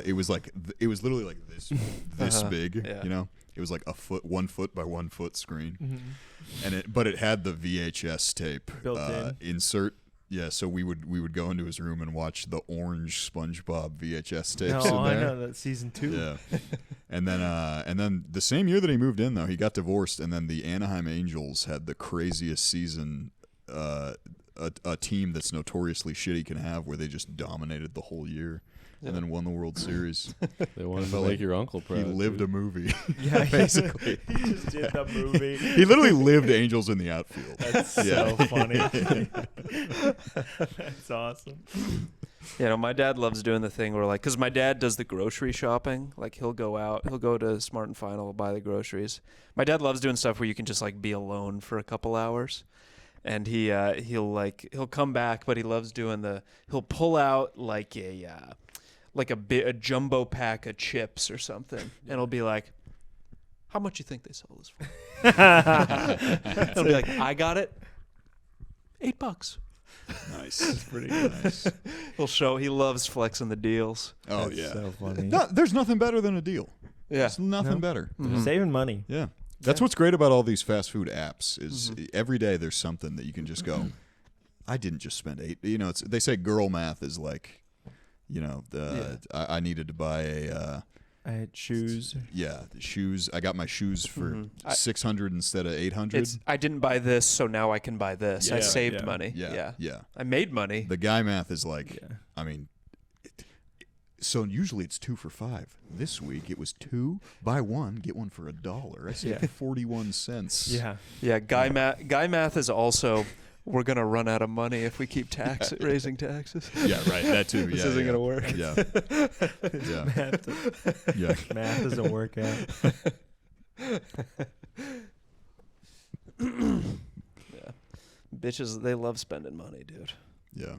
it was literally like this big, Yeah. you know. It was like 1 foot by 1 foot screen, Mm-hmm. but it had the VHS tape Built in. insert. Yeah, so we would go into his room and watch the orange SpongeBob VHS tapes No, in I there. know that's season 2. Yeah, and then the same year that he moved in, though, he got divorced, and then the Anaheim Angels had the craziest season a team that's notoriously shitty can have, where they just dominated the whole year and then won the World Series. They wanted to felt make like your uncle proud. He lived dude. a movie. Yeah, basically. he just did the movie. He literally lived Angels in the outfield. That's Yeah. so funny. That's awesome. You know, my dad loves doing the thing where, like, because my dad does the grocery shopping. Like, he'll go to Smart and Final, buy the groceries. My dad loves doing stuff where you can just, like, be alone for a couple hours. And he'll come back, but he loves doing he'll pull out, like, a jumbo pack of chips or something. And he'll be like, how much you think they sell this for? He'll be like, I got it. $8. Nice. Pretty good. Nice. He loves flexing the deals. Oh, That's yeah. so funny. There's nothing better than a deal. Yeah. There's nothing No. better. Mhm. Saving money. Yeah. That's what's great about all these fast food apps is every day there's something that you can just go, I didn't just spend $8. You know, they say girl math is like, you know, I needed to buy I had shoes. the shoes. I got my shoes for Mhm. $600 instead of $800. I didn't buy this, so now I can buy this. I Yeah, saved yeah. money. Yeah. I made money. The guy math is like, Yeah. I mean, so usually it's 2 for $5. This week it was 2, buy 1, get 1 for $1. I saved Yeah. 41 cents. Yeah, guy math is also, we're gonna run out of money if we keep raising taxes. Yeah, right. That too. This Yeah, isn't yeah. gonna work. Yeah. Yeah. Yeah. Math doesn't work out. Yeah, bitches, they love spending money, dude. Yeah.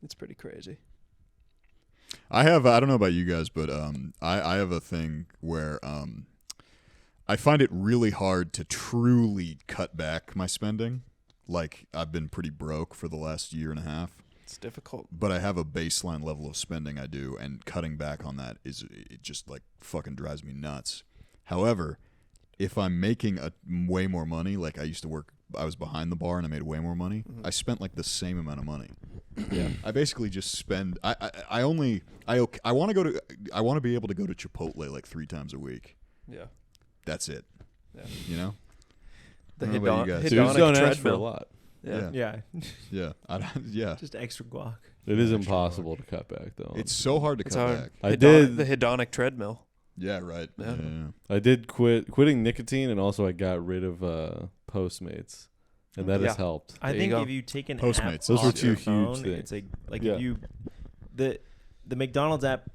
It's pretty crazy. I don't know about you guys, but I have a thing where I find it really hard to truly cut back my spending. like I've been pretty broke for the last year and a half. It's difficult. But I have a baseline level of spending I do, and cutting back on that it just like fucking drives me nuts. However, if I'm making way more money, like I was behind the bar and I made way more money. I spent like the same amount of money. Yeah, I basically just spend. I want to be able to go to Chipotle like 3 times a week. Yeah, that's it. Yeah, you know. The Dudes hedonic don't ask for a treadmill. lot. Yeah. Yeah. Just extra guac. It is impossible to cut back though. It's so hard to cut back. I did the hedonic treadmill. Yeah, right. Yeah. I did quitting nicotine, and also I got rid of Postmates, and that has helped. I think if you take an Postmates, app those were off two your huge phone, things. It's like if you the McDonald's app,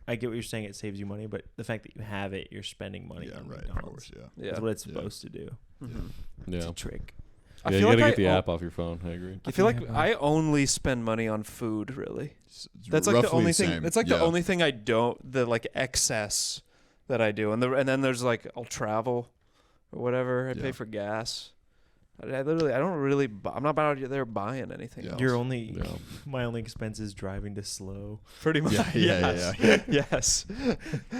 I get what you're saying. It saves you money, but the fact that you have it, you're spending money on McDonald's. Of course, That's what it's supposed to do. Yeah. It's a trick. I Yeah, feel you gotta like get the app off your phone. I agree. I feel like I only spend money on food. Really, that's like the only thing. Same. That's like the only thing I don't. The like excess that I do, and then there's like I'll travel or whatever. I pay for gas. I'm not about out there buying anything else. My only expense is driving to Slow. Pretty much. Yeah. Yes.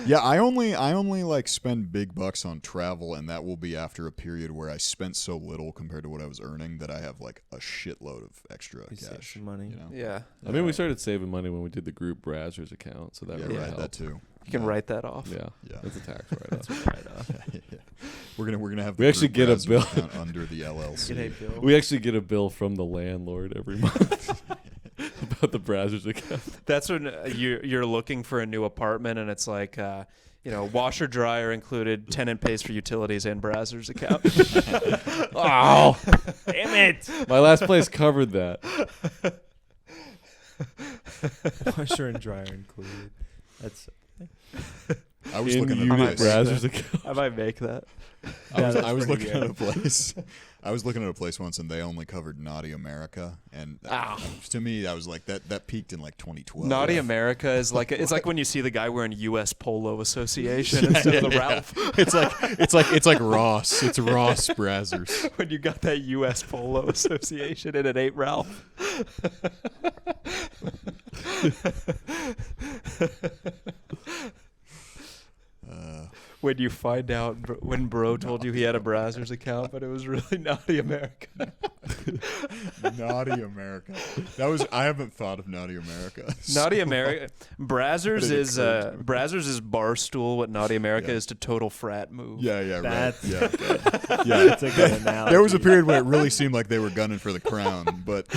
Yeah, I only like spend big bucks on travel, and that will be after a period where I spent so little compared to what I was earning that I have like a shitload of extra cash. Money. You know? Yeah. I mean, we started saving money when we did the group Brazzers account, so that really helped. That too. You can write that off. Yeah. That's a tax write-off. We're gonna have. We actually get a bill under the LLC. We actually get a bill from the landlord every month about the Brazzers account. That's when you're looking for a new apartment, and it's like, washer dryer included, tenant pays for utilities and Brazzers account. Oh, damn it! My last place covered that. Washer and dryer included. That's. I was looking at a place. Brazzers account. I might make that. I was looking at a place. I was looking at a place once, and they only covered Naughty America, and to me, I was like that peaked in like 2012. Naughty America is like it's like when you see the guy wearing U.S. Polo Association instead of the Ralph. It's like Ross. It's Ross Brazzers. When you got that U.S. Polo Association and it ain't Ralph. When you find out when bro told you he had a Brazzers account, but it was really Naughty America. Naughty America. I haven't thought of Naughty America. Naughty America. Brazzers is Barstool. What Naughty America is to Total Frat move. Yeah, right. Yeah. That's a good analogy. There was a period where it really seemed like they were gunning for the crown, but.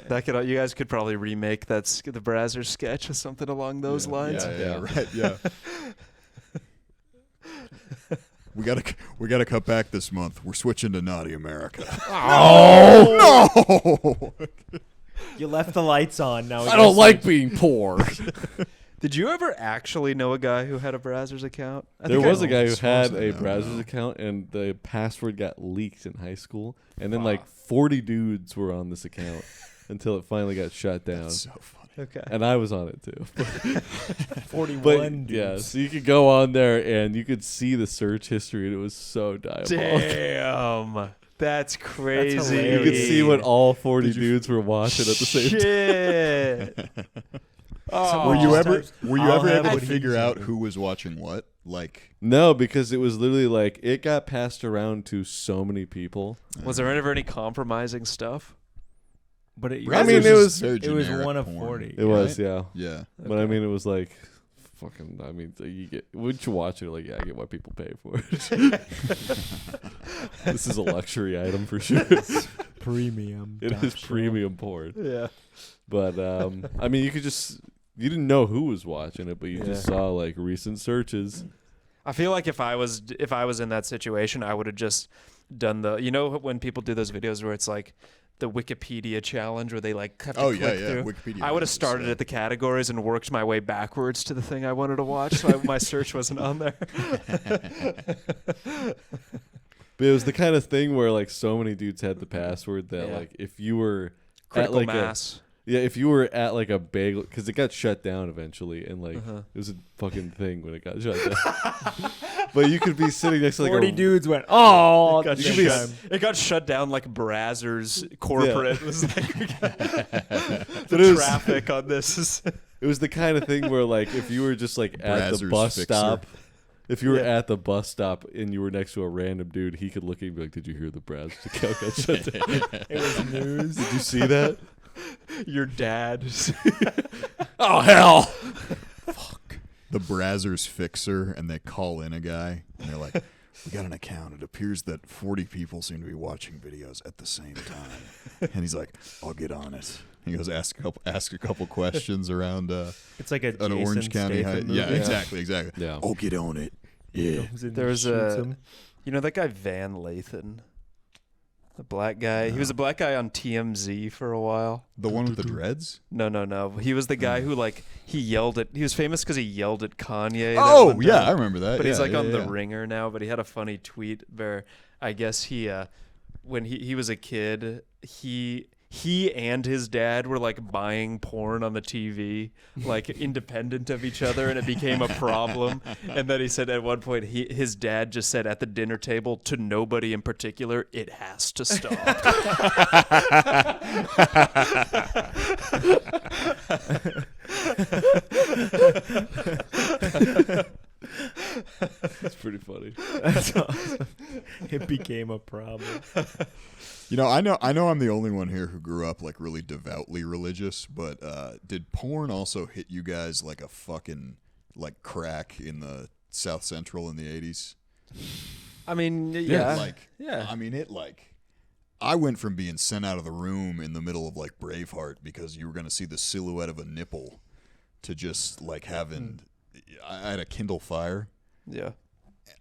You guys could probably remake the Brazzers sketch or something along those lines. Yeah, right. Yeah. We gotta cut back this month. We're switching to Naughty America. Oh no! You left the lights on. Now I don't like being poor. Did you ever actually know a guy who had a Brazzers account? There was a guy who had a Brazzers account, and the password got leaked in high school, and then like 40 dudes were on this account until it finally got shut down. That's so funny. Okay. And I was on it too. 41 dudes. Yeah, so you could go on there and you could see the search history, and it was so diabolical. Damn. That's crazy. That's You could see what all 40 dudes were watching at the same time. Shit. Oh. Were you ever I'll have able to what figure he's out doing. who was watching what? Like, No, because it was literally like it got passed around to so many people. Was there ever any compromising stuff? But it was very it was generic one of porn. 40. It was, yeah. Yeah. But I mean, it was like, fucking. I mean, you get once you watch it, like, yeah, I get why people pay for it. This is a luxury item for sure. Premium. It is premium porn. Yeah. But I mean, you didn't know who was watching it, but you just saw like recent searches. I feel like if I was in that situation, I would have just done when people do those videos where it's like the Wikipedia challenge where they like have to click through. Wikipedia I would have started at the categories and worked my way backwards to the thing I wanted to watch, so my search wasn't on there. But it was the kind of thing where like so many dudes had the password that like if you were Critical at like mass. Yeah, if you were at like a bagel, because it got shut down eventually, and like Uh-huh. it was a fucking thing when it got shut down. But you could be sitting next to like 40 a dudes went, oh, It got, You could be it got shut down like Brazzers corporate. It was like But it was- traffic on this is It was the kind of thing where like if you were just like at the Brazzers bus fixer. stop. If you were at the bus stop and you were next to a random dude, he could look at you and be like, "Did you hear the Brazzers account got shut down?" it was news. Did you see that? your dad. Oh hell! The Brazzers fixer, and they call in a guy, and they're like, "We got an account. It appears that 40 people seem to be watching videos at the same time." And he's like, "I'll get on it." He goes, ask a couple questions around It's like an an Orange County high. Statham Yeah, movie. exactly. Yeah. I'll get on it. Yeah. Comes in and There was shoots a- him. You know that guy Van Lathan, the black guy. He was a black guy on TMZ for a while. The one with the dreads? No. He was the guy who like he yelled at. He was famous because he yelled at Kanye. that Oh, one yeah, time. I remember that. But he's Yeah, like yeah, on The yeah. Ringer now. But he had a funny tweet where I guess he, when he was a kid, he and his dad were like buying porn on the TV, like independent of each other, and it became a problem. And then he said at one point, his dad just said at the dinner table to nobody in particular, "It has to stop." That's pretty funny. That's awesome. It became a problem. You know, I know I'm the only one here who grew up like really devoutly religious, but did porn also hit you guys like a fucking like crack in the South Central in the 80s? I mean, yeah, Like, yeah. I mean, I went from being sent out of the room in the middle of like Braveheart because you were going to see the silhouette of a nipple to just like having. I had a Kindle Fire. Yeah.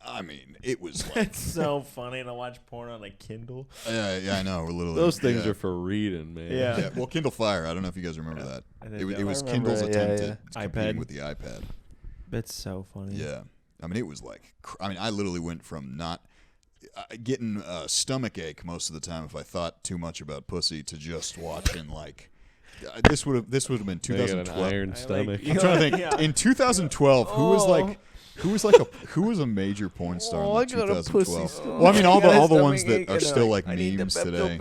I mean, it was like. It's so funny to watch porn on a Kindle. Yeah, I know. We're literally Those things yeah. are for reading, man. Yeah. Yeah, well, Kindle Fire. I don't know if you guys remember that. I think It that- was I remember Kindle's it, yeah, attempt yeah. at competing iPad. with the iPad. That's so funny. Yeah, I mean, it was like. I mean, I literally went from not getting a stomach ache most of the time if I thought too much about pussy to just watching like. This would have been They got an 2012. iron stomach. I'm trying to think. Yeah. In 2012, who was a major porn star in like 2012? Well, I mean, all the ones that are still like memes today.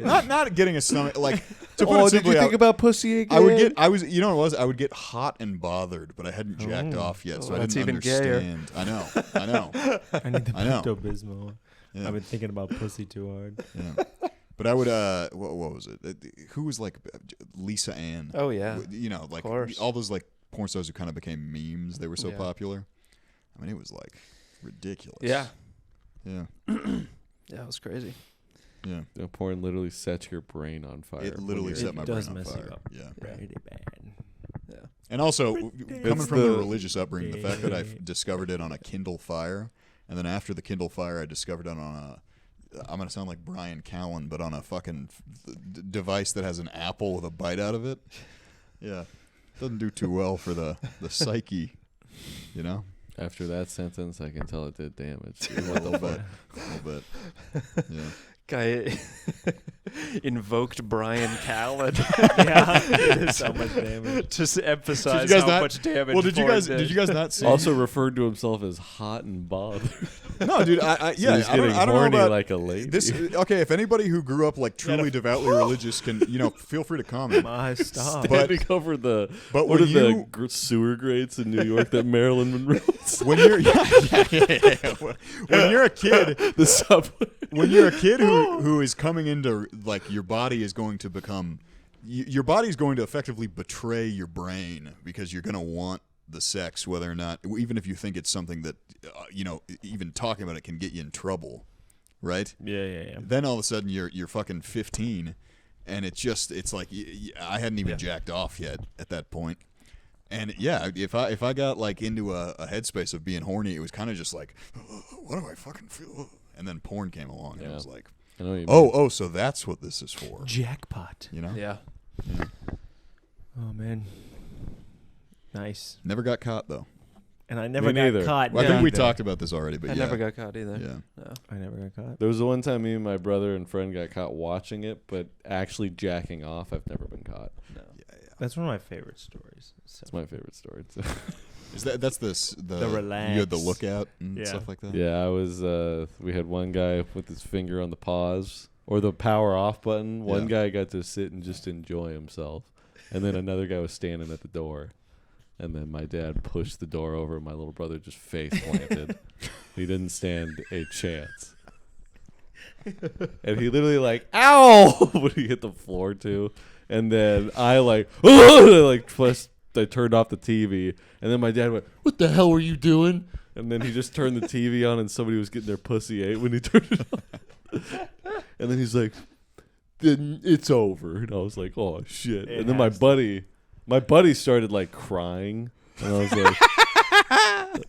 Not getting a stomach like to put it Did simply. you think about pussy again? You know what it was? I would get hot and bothered, but I hadn't jacked off yet, so I that's didn't even gayer. understand. I know. I need the I know. Pepto-Bismol. Yeah. I've been thinking about pussy too hard. Yeah. But I would what was it? Who was like Lisa Ann? Oh yeah. You know, like course. all those like porn stars who kind of became memes. They were so Yeah. popular. I mean, it was like ridiculous. Yeah. Yeah. Yeah, it was crazy. Yeah. You know, porn literally sets your brain on fire. It when literally you're- set my brain does on mess you fire. up. Yeah. Pretty bad. Yeah. And also, coming It's from the the- religious upbringing, the fact that I discovered it on a Kindle Fire, and then after the Kindle Fire, I discovered it on a. I'm gonna sound like Brian Callen, but on a fucking device that has an apple with a bite out of it. Yeah, doesn't do too well for the psyche, you know. After that sentence, I can tell it did damage. A little bit. Yeah. Guy invoked Brian Callen Yeah, it is so much damage. to emphasize Did you guys how not- much damage. Well, did you porn guys not see? Also referred to himself as hot and bothered. No, dude. I So he's getting don't know horny about like a lady. this. Okay, if anybody who grew up like truly devoutly religious can, feel free to comment. My stop. Standing over the but what are when the you- sewer grates in New York that Marilyn Monroe? When you're when you're a kid, The subway. when you're a kid who is coming into like your body is going to become your body is going to effectively betray your brain because you're going to want the sex whether or not, even if you think it's something that even talking about it can get you in trouble, right? Yeah. Then all of a sudden you're fucking 15 and it's like I hadn't even jacked off yet at that point. And yeah, if I got like into a headspace of being horny, it was kind of just like, what do I fucking feel? And then porn came along, and it was like, I know what you mean. oh, so that's what this is for, Jackpot. you know? Yeah. Oh man. Nice. Never got caught though. and I never got neither. caught. Well, I think we either. talked about this already, but I yeah. never got caught either. Yeah. No. I never got caught. There was the one time me and my brother and friend got caught watching it, but actually jacking off, I've never been caught. No. That's one of my favorite stories. So. It's my favorite story. Too. That's the relax. you had the lookout and Yeah. stuff like that. Yeah, I was. We had one guy with his finger on the pause or the power off button. One guy got to sit and just enjoy himself, and then another guy was standing at the door. And then my dad pushed the door over, and my little brother just face planted. He didn't stand a chance. And he literally like, ow! When he hit the floor too. And then I I turned off the TV. And then my dad went, what the hell were you doing? And then he just turned the TV on, and somebody was getting their pussy ate when he turned it on. And then he's like, then it's over. And I was like, oh shit. It And then has my buddy started like crying, and I was like,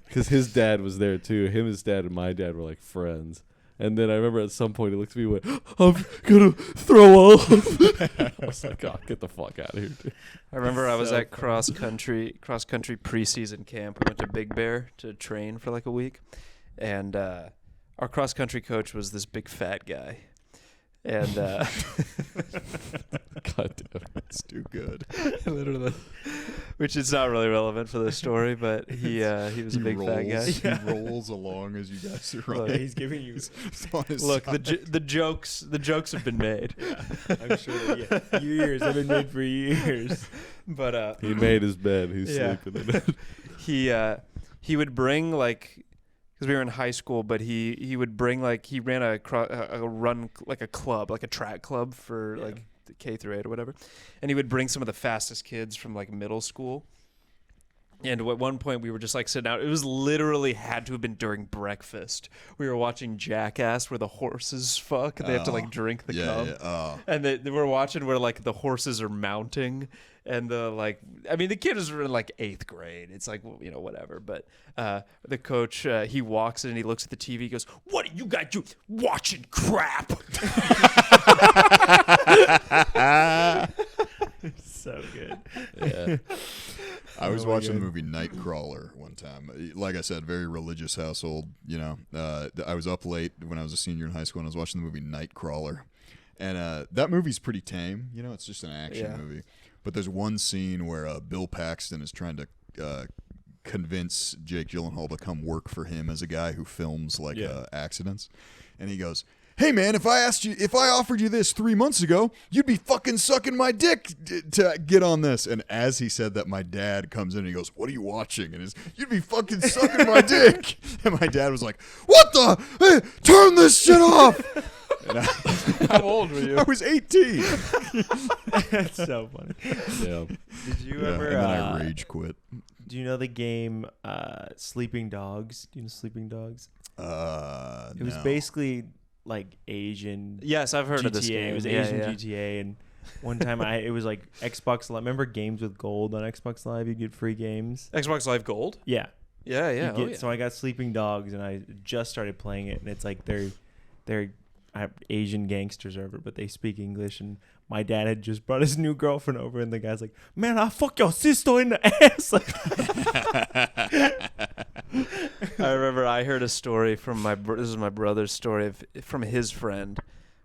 because his dad was there too. His dad and my dad were like friends. And then I remember at some point he looked at me and went, I'm gonna throw up. I was like, oh, get the fuck out of here, dude. I remember I was So at cross country preseason camp. We went to Big Bear to train for like a week, and our cross country coach was this big fat guy, and God damn it. It's too good. literally, which is not really relevant for this story, but he was a big fat guy. He rolls along as you guys are Look, running. He's giving you. Look, the jokes have been made. I'm sure that years have been made for years. But He made his bed. He's Yeah. sleeping in it. he would bring like, because we were in high school, but he would bring like, he ran a run, like a club, like a track club for like the K through 8 or whatever, and he would bring some of the fastest kids from like middle school. And at one point we were just like sitting out. It was literally had to have been during breakfast. We were watching Jackass where the horses fuck and they have to like drink the cum. Yeah. Oh. And they were watching where like the horses are mounting, and the kid was in like 8th grade. It's like, you know, whatever. But the coach, he walks in and he looks at the TV. He goes, "What are you guys doing? Watching crap." So good. Yeah. I was watching the movie Nightcrawler one time. Like I said, very religious household. You know, I was up late when I was a senior in high school, and I was watching the movie Nightcrawler. And that movie's pretty tame. You know, it's just an action movie. But there's one scene where Bill Paxton is trying to convince Jake Gyllenhaal to come work for him as a guy who films like accidents. And he goes, "Hey man, if I offered you this 3 months ago, you'd be fucking sucking my dick to get on this." And as he said that, my dad comes in and he goes, "What are you watching?" And "You'd be fucking sucking my dick." And my dad was like, "What the? Hey, turn this shit off." And How old were you? I was 18. That's so funny. Yeah. Did you Yeah, ever? and then I rage quit. Do you know the game Sleeping Dogs? Do you know Sleeping Dogs? It was basically like Asian. Yes, I've heard GTA. of this game. It was Asian GTA, and one time it was like Xbox Live. Remember Games with Gold on Xbox Live? You get free games. Xbox Live Gold? Yeah. Yeah. So I got Sleeping Dogs, and I just started playing it, and it's like they're Asian gangsters over, but they speak English. And my dad had just brought his new girlfriend over, and the guy's like, "Man, I fuck your sister in the ass." I remember I heard a story from this is my brother's story from his friend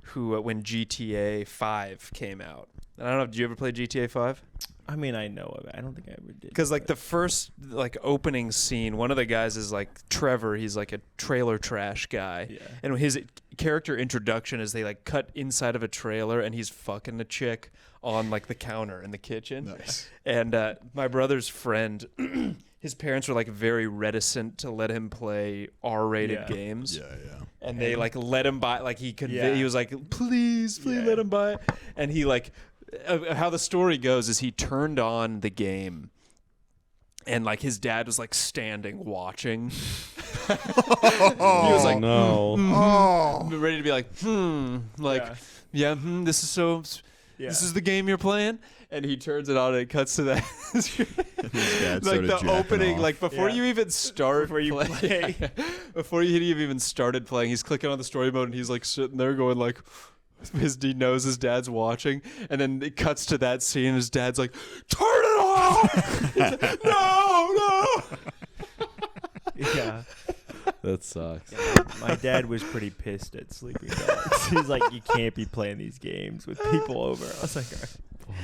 who when GTA 5 came out. And I don't know, did you ever play GTA 5? I mean, I know of it. I don't think I ever did. Because like the first like opening scene, one of the guys is like Trevor. He's like a trailer trash guy, and his character introduction is they like cut inside of a trailer and he's fucking a chick on like the counter in the kitchen. Nice. And my brother's friend, his parents were like very reticent to let him play R-rated games. Yeah. And they like let him buy. Like he was like, please let him buy it. And he like. How the story goes is he turned on the game and like his dad was like standing watching. He was like, ready to be like, this is so, this is the game you're playing. And he turns it on and it cuts to that. Like the opening, like before you even start, before he even started playing, he's clicking on the story mode and he's like sitting there going like, he knows his dad's watching, and then it cuts to that scene and his dad's like, "Turn it off!" Like, no. That sucks. My dad was pretty pissed at sleeping dogs. He's like, you can't be playing these games with people over. I was like, all right.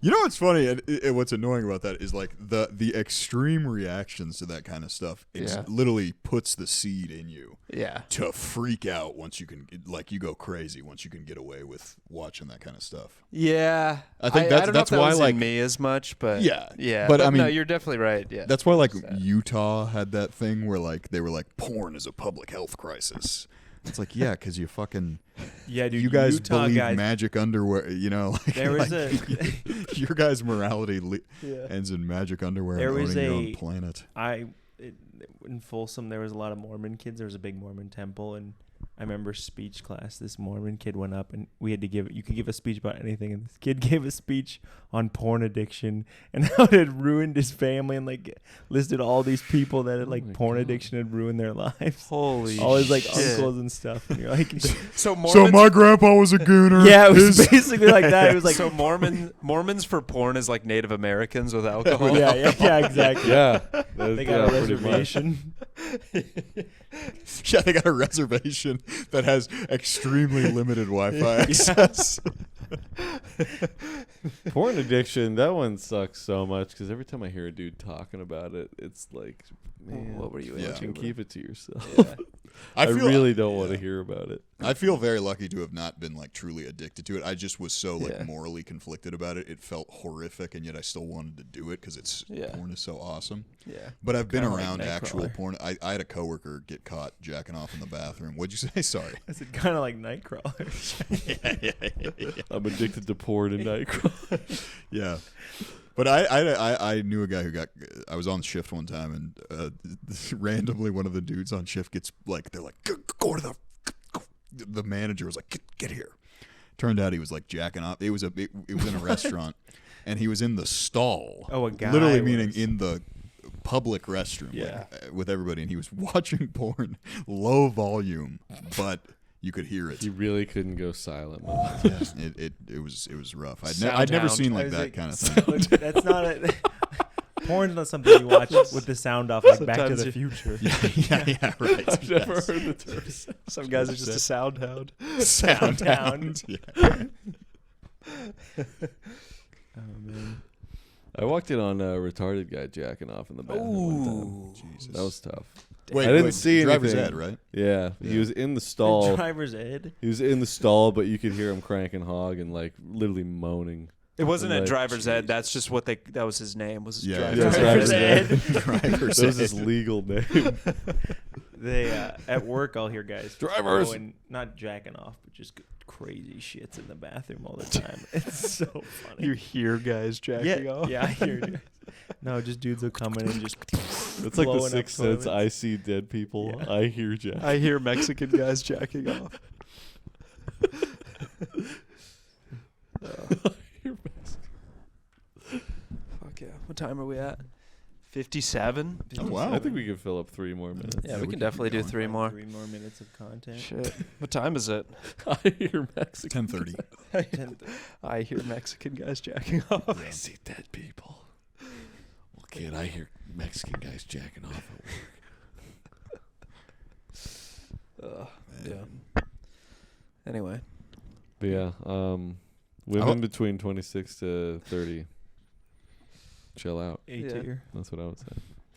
You know what's funny and what's annoying about that is like the extreme reactions to that kind of stuff. It literally puts the seed in you. Yeah. To freak out once you can, like, you go crazy once you can get away with watching that kind of stuff. Yeah. I think I don't know that's if that why was like in me as much, but yeah. But I mean, no, you're definitely right. Yeah. That's why like Utah had that thing where like they were like porn is a public health crisis. It's like, yeah, because you fucking dude, you guys Utah believe guys, magic underwear, you know. Like, there was your guys' morality ends in magic underwear and owning your own planet. In Folsom, there was a lot of Mormon kids. There was a big Mormon temple, and I remember speech class. This Mormon kid went up, and we had to you could give a speech about anything, and this kid gave a speech on porn addiction and how it had ruined his family, and like listed all these people that had like porn addiction had ruined their lives. Holy all his like shit. uncles and stuff. And you're like, so my grandpa was a gooner. Yeah, it was basically like that. It was like so Mormons for porn is like Native Americans with alcohol. yeah, exactly. Yeah. They got a reservation. Yeah, they got a reservation that has extremely limited Wi-Fi access. Porn addiction, that one sucks so much because every time I hear a dude talking about it, it's like, man, what were you you into? can keep it to yourself. Yeah. I really don't want to hear about it. I feel very lucky to have not been like truly addicted to it. I just was so like morally conflicted about it. It felt horrific, and yet I still wanted to do it because porn is so awesome. Yeah. But I've been Kinda around like actual Nightcrawler. porn. I had a coworker get caught jacking off in the bathroom. What'd you say? Sorry. I said kind of like Nightcrawler. yeah. I'm addicted to porn and Nightcrawler. Yeah. But I knew a guy who I was on shift one time, and randomly one of the dudes on shift gets like, they're like, go to the manager was like, get here. Turned out he was like jacking off. It was in a restaurant, and he was in the stall. Oh, a guy literally was. meaning in the public restroom, with everybody, and he was watching porn, low volume, but you could hear it. You really couldn't go silent. Yeah, it was rough. I'd never seen like that kind of thing. Look, that's not a porn's not something you watch with the sound off, like Back to the Future. Yeah, right. I've never heard the term. Some guys are just a sound hound. Sound. Yeah. Oh man. I walked in on a retarded guy jacking off in the bathroom one time. Jesus. That was tough. Wait, I didn't see driver's anything. ed, right? Yeah, he was in the stall. Driver's ed. He was in the stall, but you could hear him cranking hog and like literally moaning. It wasn't Like, a driver's ed. That's just what that was his name. Was his Yeah, driver's ed. Driver's That was ed. his legal name. They at work, I'll hear guys Drivers. going, not jacking off, but just crazy shits in the bathroom all the time. It's so funny. You hear guys jacking off. Yeah, I hear you. No, just dudes will come in and just. It's like the blowing up Sixth Sense. toilets. I see dead people. Yeah. I hear Jack. I hear Mexican guys jacking off. Fuck yeah. What time are we at? 57? Oh, wow. I think we could fill up 3 more minutes. Yeah, we we can can definitely keep do going. 3 more. 3 more minutes of content. Shit. What time is it? I hear Mexican. 10:30. I hear Mexican guys jacking off. I see dead people. Well, kid, I hear Mexican guys jacking off at work. Yeah. Anyway. But yeah, women between 26 to 30, chill out. A Yeah. tier. That's what I would say.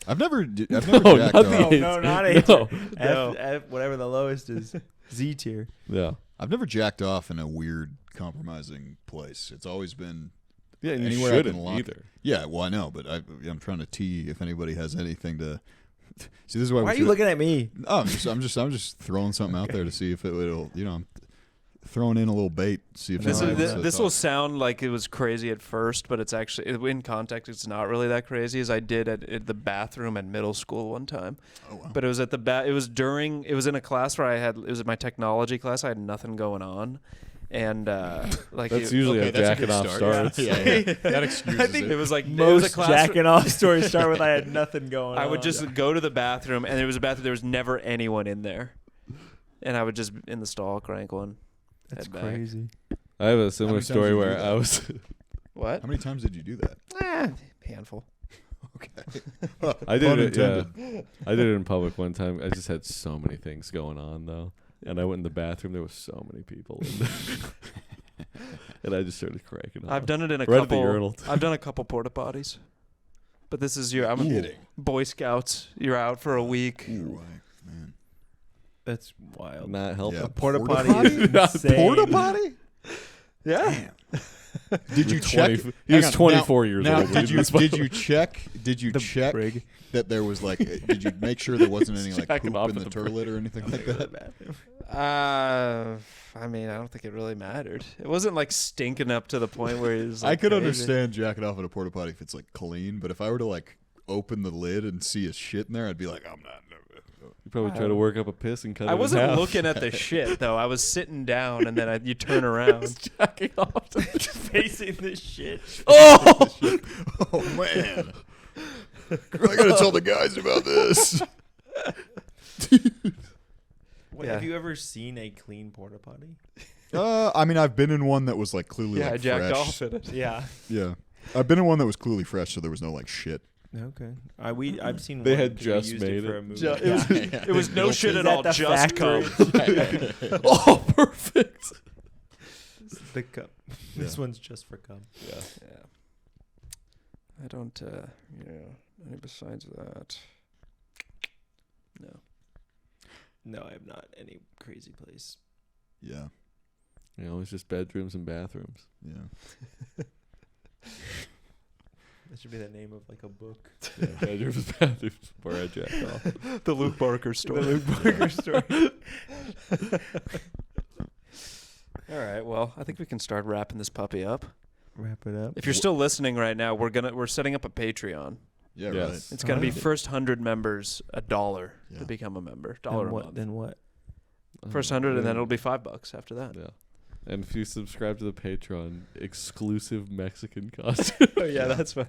I've never jacked not off. the No, not A No. tier. No. F, whatever the lowest is. Z tier. Yeah. I've never jacked off in a weird, compromising place. It's always been Yeah, and you anywhere I can shouldn't lock. either. Yeah, well, I know, but I'm trying to tee if anybody has anything to. See, this is why. Why are you looking at me? Oh, I'm just throwing something out there to see if it'll. I'm throwing in a little bait. See if This, anybody is, wants to this talk. will sound like it was crazy at first, but it's actually, in context, it's not really that crazy. As I did at the bathroom at middle school one time. Oh, wow. But it was at the it was in a class where it was my technology class. I had nothing going on, and like That's usually how that's a jacking good off start. starts. Yeah. That excuses it it. was like Most it was a class jacking off stories start with I had nothing going on. I would just go to the bathroom, and there was a bathroom. There was never anyone in there, and I would just in the stall crank one. That's head back. crazy. I have a How similar many times story did you where do that? I was. What? How many times did you do that? Handful. Okay. I did Pun it. Yeah, intended. I did it in public one time. I just had so many things going on though, and I went in the bathroom. There was so many people, in there. And I just started cracking up. I've done it in a Right at the couple. urinal. I've done a couple porta potties, but this is I'm Kidding. Boy Scouts. You're out for a week. Ooh, man. That's wild. Not helping. Yeah, Porta porta potty is potty? insane. Porta potty? Yeah. Did you check? He was Hang on, 24 years now, old. Did you check? Did you The check brig. that there was like? Did you make sure there wasn't any like Jacking poop off in at the the brig. toilet or anything like that? I mean, I don't think it really mattered. It wasn't like stinking up to the point where it was. Like, I could crazy. understand jacking off at a porta potty if it's like clean, but if I were to like open the lid and see a shit in there, I'd be like, I'm not. You probably try to work up a piss and cut it I in wasn't half. looking at the shit though. I was sitting down and then you turn around. Jacking off. Facing the shit. Oh! Oh man, I gotta tell the guys about this. Wait, Yeah. Have you ever seen a clean porta potty? I mean, I've been in one that was like clearly Yeah, I like jacked fresh. off at it. Yeah. Yeah, I've been in one that was clearly fresh, so there was no like shit. Okay. I've seen. They one had 'cause we just used made for it. a movie. It was no shit Is at that all. the Just cum. factory? Oh, perfect. The cup. This Yeah. one's just for cum. Yeah. Yeah. I don't. Any besides that? No. No, I have not any crazy place. Yeah, You know, it's just bedrooms and bathrooms. yeah. That should be the name of like a book. Yeah, bedrooms and bathrooms where I jacked off. The Luke Barker story. The Luke Barker story. All right. Well, I think we can start wrapping this puppy up. Wrap it up. If you're still listening right now, we're setting up a Patreon. Yeah, Yes. right. It's gonna be Alright. first 100 members $1 Yeah. to become a member. Then $1 a what? month. Then what? First 100, and then it'll be $5 after that. Yeah. And if you subscribe to the Patreon, exclusive Mexican content. Oh yeah, that's fine.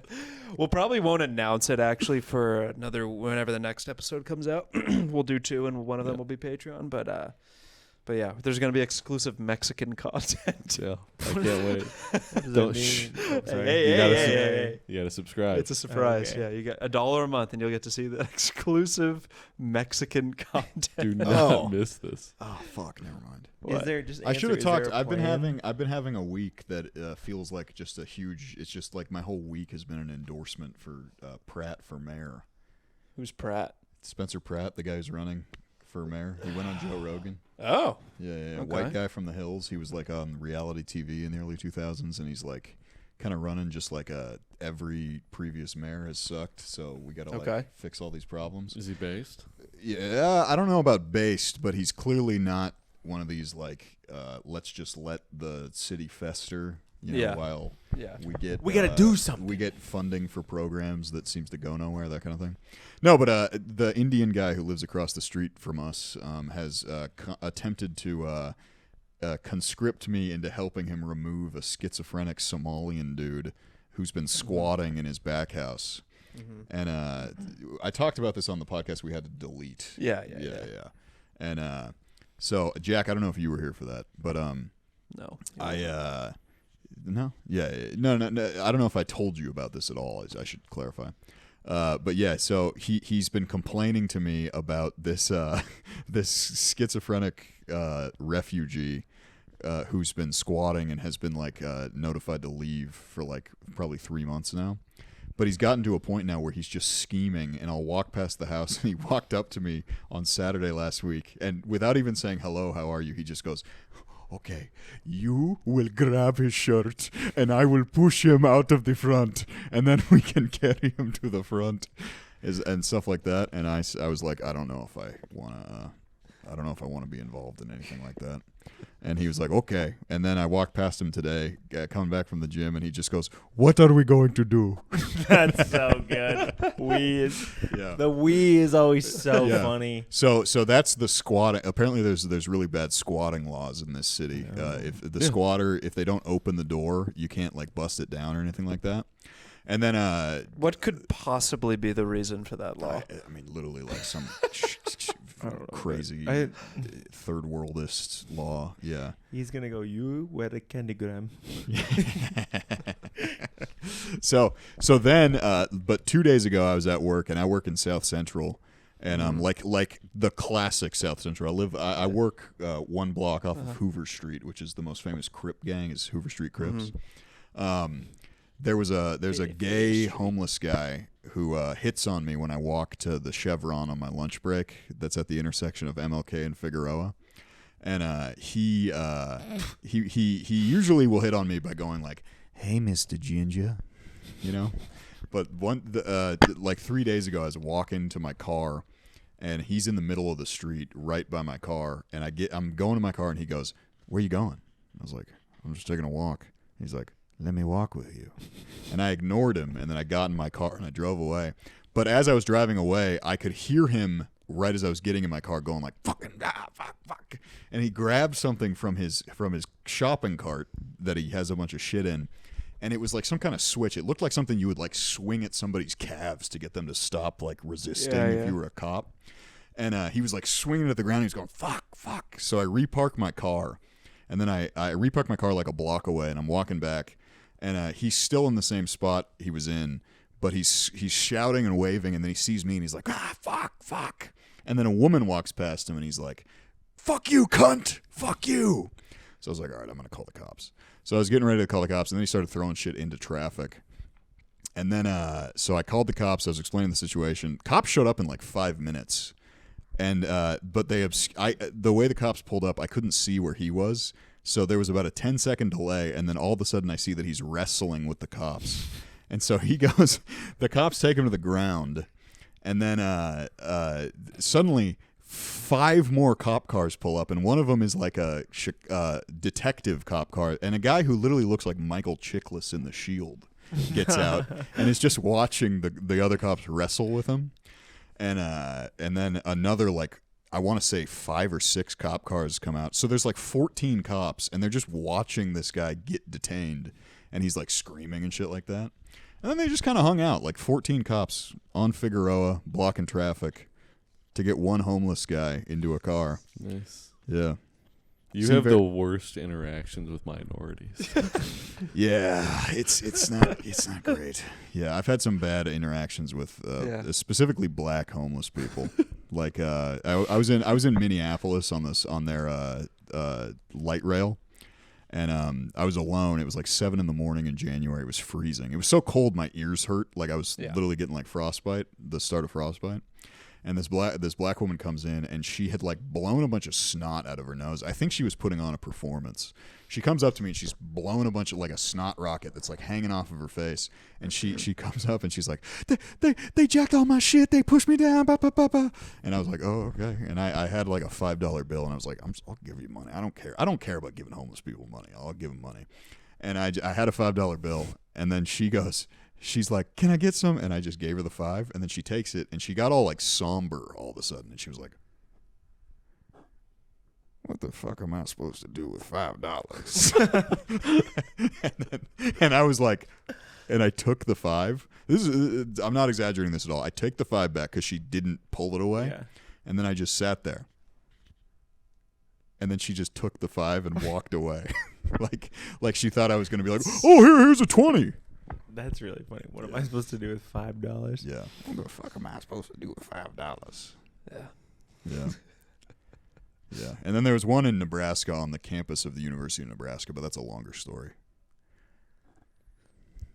We'll probably won't announce it actually for whenever the next episode comes out. We'll do 2, and one of them Yeah. will be Patreon. But yeah, there's gonna be exclusive Mexican content. Yeah, I can't wait. What does Don't that shh. mean? Oh, sorry. Hey, You gotta hey, sub- hey, hey. You gotta subscribe. It's a surprise. Okay. Yeah, you get $1 a month, and you'll get to see the exclusive Mexican content. Do not Oh. miss this. Oh fuck, never mind. Is there just? I should have is there talked. a I've been plan? having a week that feels like just a huge. It's just like my whole week has been an endorsement for Pratt for mayor. Who's Pratt? Spencer Pratt, the guy who's running for mayor. He went on Joe Rogan. Oh, Yeah, Okay. white guy from the hills. He was like on reality TV in the early 2000s, and he's like kind of running just like every previous mayor has sucked. So we got to Okay. like fix all these problems. Is he based? Yeah, I don't know about based, but he's clearly not one of these like let's just let the city fester. You know, Yeah. while yeah. we gotta do something. We get funding for programs that seems to go nowhere, that kind of thing. No, but the Indian guy who lives across the street from us has attempted to conscript me into helping him remove a schizophrenic Somalian dude who's been squatting in his back house. Mm-hmm. And I talked about this on the podcast. We had to delete. Yeah. And so Jack, I don't know if you were here for that, but No. no. I don't know if I told you about this at all. I should clarify. But yeah, so he's been complaining to me about this this schizophrenic refugee who's been squatting and has been like notified to leave for like probably 3 months now. But he's gotten to a point now where he's just scheming, and I'll walk past the house, and he walked up to me on Saturday last week, and without even saying hello, how are you, he just goes, okay, you will grab his shirt, and I will push him out of the front, and then we can carry him to the front, and stuff like that. And I was like, I don't know if I want to be involved in anything like that. And he was like, okay. And then I walked past him today, coming back from the gym, and he just goes, what are we going to do? That's so good. Yeah. The we is always so Yeah. funny. So that's the squatting. Apparently, there's really bad squatting laws in this city. If the squatter, if they don't open the door, you can't like bust it down or anything like that. And then What could possibly be the reason for that law? I mean, literally like some I don't know, crazy I- third worldist law. Yeah. He's gonna go. You wear a candygram. So then, but 2 days ago I was at work, and I work in South Central, and like the classic South Central. I work one block off of Hoover Street, which is the most famous Crip gang, is Hoover Street Crips. There's a gay homeless guy who hits on me when I walk to the Chevron on my lunch break. That's at the intersection of MLK and Figueroa. And he usually will hit on me by going like, "Hey, Mr. Ginger," you know. But like 3 days ago, I was walking to my car, and he's in the middle of the street right by my car. And I'm going to my car, and he goes, "Where you going?" I was like, "I'm just taking a walk." He's like, "Let me walk with you." And I ignored him, and then I got in my car and I drove away. But as I was driving away, I could hear him right as I was getting in my car going like, "Fucking fuck." And he grabbed something from his shopping cart that he has a bunch of shit in, and it was like some kind of switch. It looked like something you would like swing at somebody's calves to get them to stop like resisting if you were a cop. And he was like swinging it at the ground. He was going, fuck. So I reparked my car, and then I reparked my car like a block away, and I'm walking back, and he's still in the same spot he was in, but he's shouting and waving, and then he sees me, and he's like, fuck. And then a woman walks past him, and he's like, "Fuck you, cunt! Fuck you!" So I was like, all right, I'm going to call the cops. So I was getting ready to call the cops, and then he started throwing shit into traffic. And then, so I called the cops. I was explaining the situation. Cops showed up in like 5 minutes. And, but the way the cops pulled up, I couldn't see where he was. So there was about a 10-second delay, and then all of a sudden I see that he's wrestling with the cops. And so he goes, the cops take him to the ground, and then suddenly 5 more cop cars pull up, and one of them is like a detective cop car, and a guy who literally looks like Michael Chiklis in The Shield gets out and is just watching the other cops wrestle with him. And then another, like, I want to say 5 or 6 cop cars come out. So there's like 14 cops, and they're just watching this guy get detained, and he's like screaming and shit like that. And then they just kind of hung out, like 14 cops on Figueroa, blocking traffic to get one homeless guy into a car. Nice. Yeah. You have the worst interactions with minorities. Yeah, it's not great. Yeah, I've had some bad interactions with specifically black homeless people. Like I was in Minneapolis on their light rail, and I was alone. It was like 7 a.m. in January. It was freezing. It was so cold my ears hurt. Like I was literally getting like frostbite, the start of frostbite. And this black woman comes in, and she had like blown a bunch of snot out of her nose. I think she was putting on a performance. She comes up to me, and she's blown a bunch of like a snot rocket that's like hanging off of her face. And she comes up, and she's like, they jacked all my shit. They pushed me down. Bah, bah, bah, bah. And I was like, oh, okay. And I had like a $5 bill, and I was like, I'll give you money. I don't care. I don't care about giving homeless people money. I'll give them money. And I had a $5 bill, and then she's like, "Can I get some?" And I just gave her the 5, and then she takes it, and she got all like somber all of a sudden, and she was like, "What the fuck am I supposed to do with $5?" and I was like, and I took the 5. I'm not exaggerating this at all. I take the 5 back because she didn't pull it away, and then I just sat there. And then she just took the 5 and walked away, like she thought I was going to be like, "Oh, here's a 20." That's really funny. What am I supposed to do with $5? Yeah. What the fuck am I supposed to do with $5? Yeah. Yeah. Yeah. And then there was one in Nebraska on the campus of the University of Nebraska, but that's a longer story.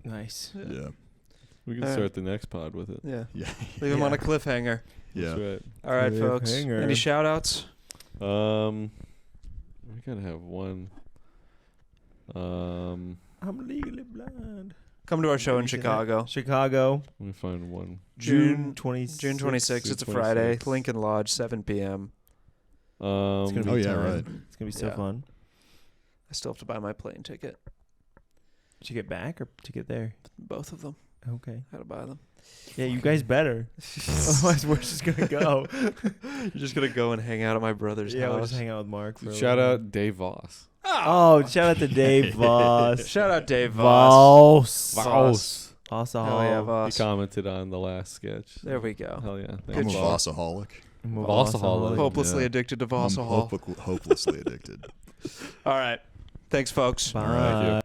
Nice. Yeah. We can start the next pod with it. Yeah. Yeah. Leave him on a cliffhanger. Yeah. That's right. All right, folks. Any shout-outs? We gotta have one. I'm legally blind. Come to our show in Chicago. Chicago. Let me find one. June 26th. June 26th. It's a 26th. Friday. Lincoln Lodge, 7 p.m. It's gonna be yeah, time. right. It's gonna be so fun. I still have to buy my plane ticket. Did you get back or to get there? Both of them. Okay. How to buy them. Yeah, you guys better. Otherwise, we're just gonna go. You're just gonna go and hang out at my brother's Yeah, we'll house. just hang out with Mark. For Shout out Dave Voss. Oh, shout out to Dave Voss. Shout out Dave Voss. Voss. Awesome. Hell yeah, He Voss. commented on the last sketch. There we go. Hell yeah. I'm Thanks, a Voss. Vossaholic. Vossaholic. Hopelessly Yeah. addicted to I'm Vossahol. hopelessly addicted. All right. Thanks, folks. Bye. All right, yeah.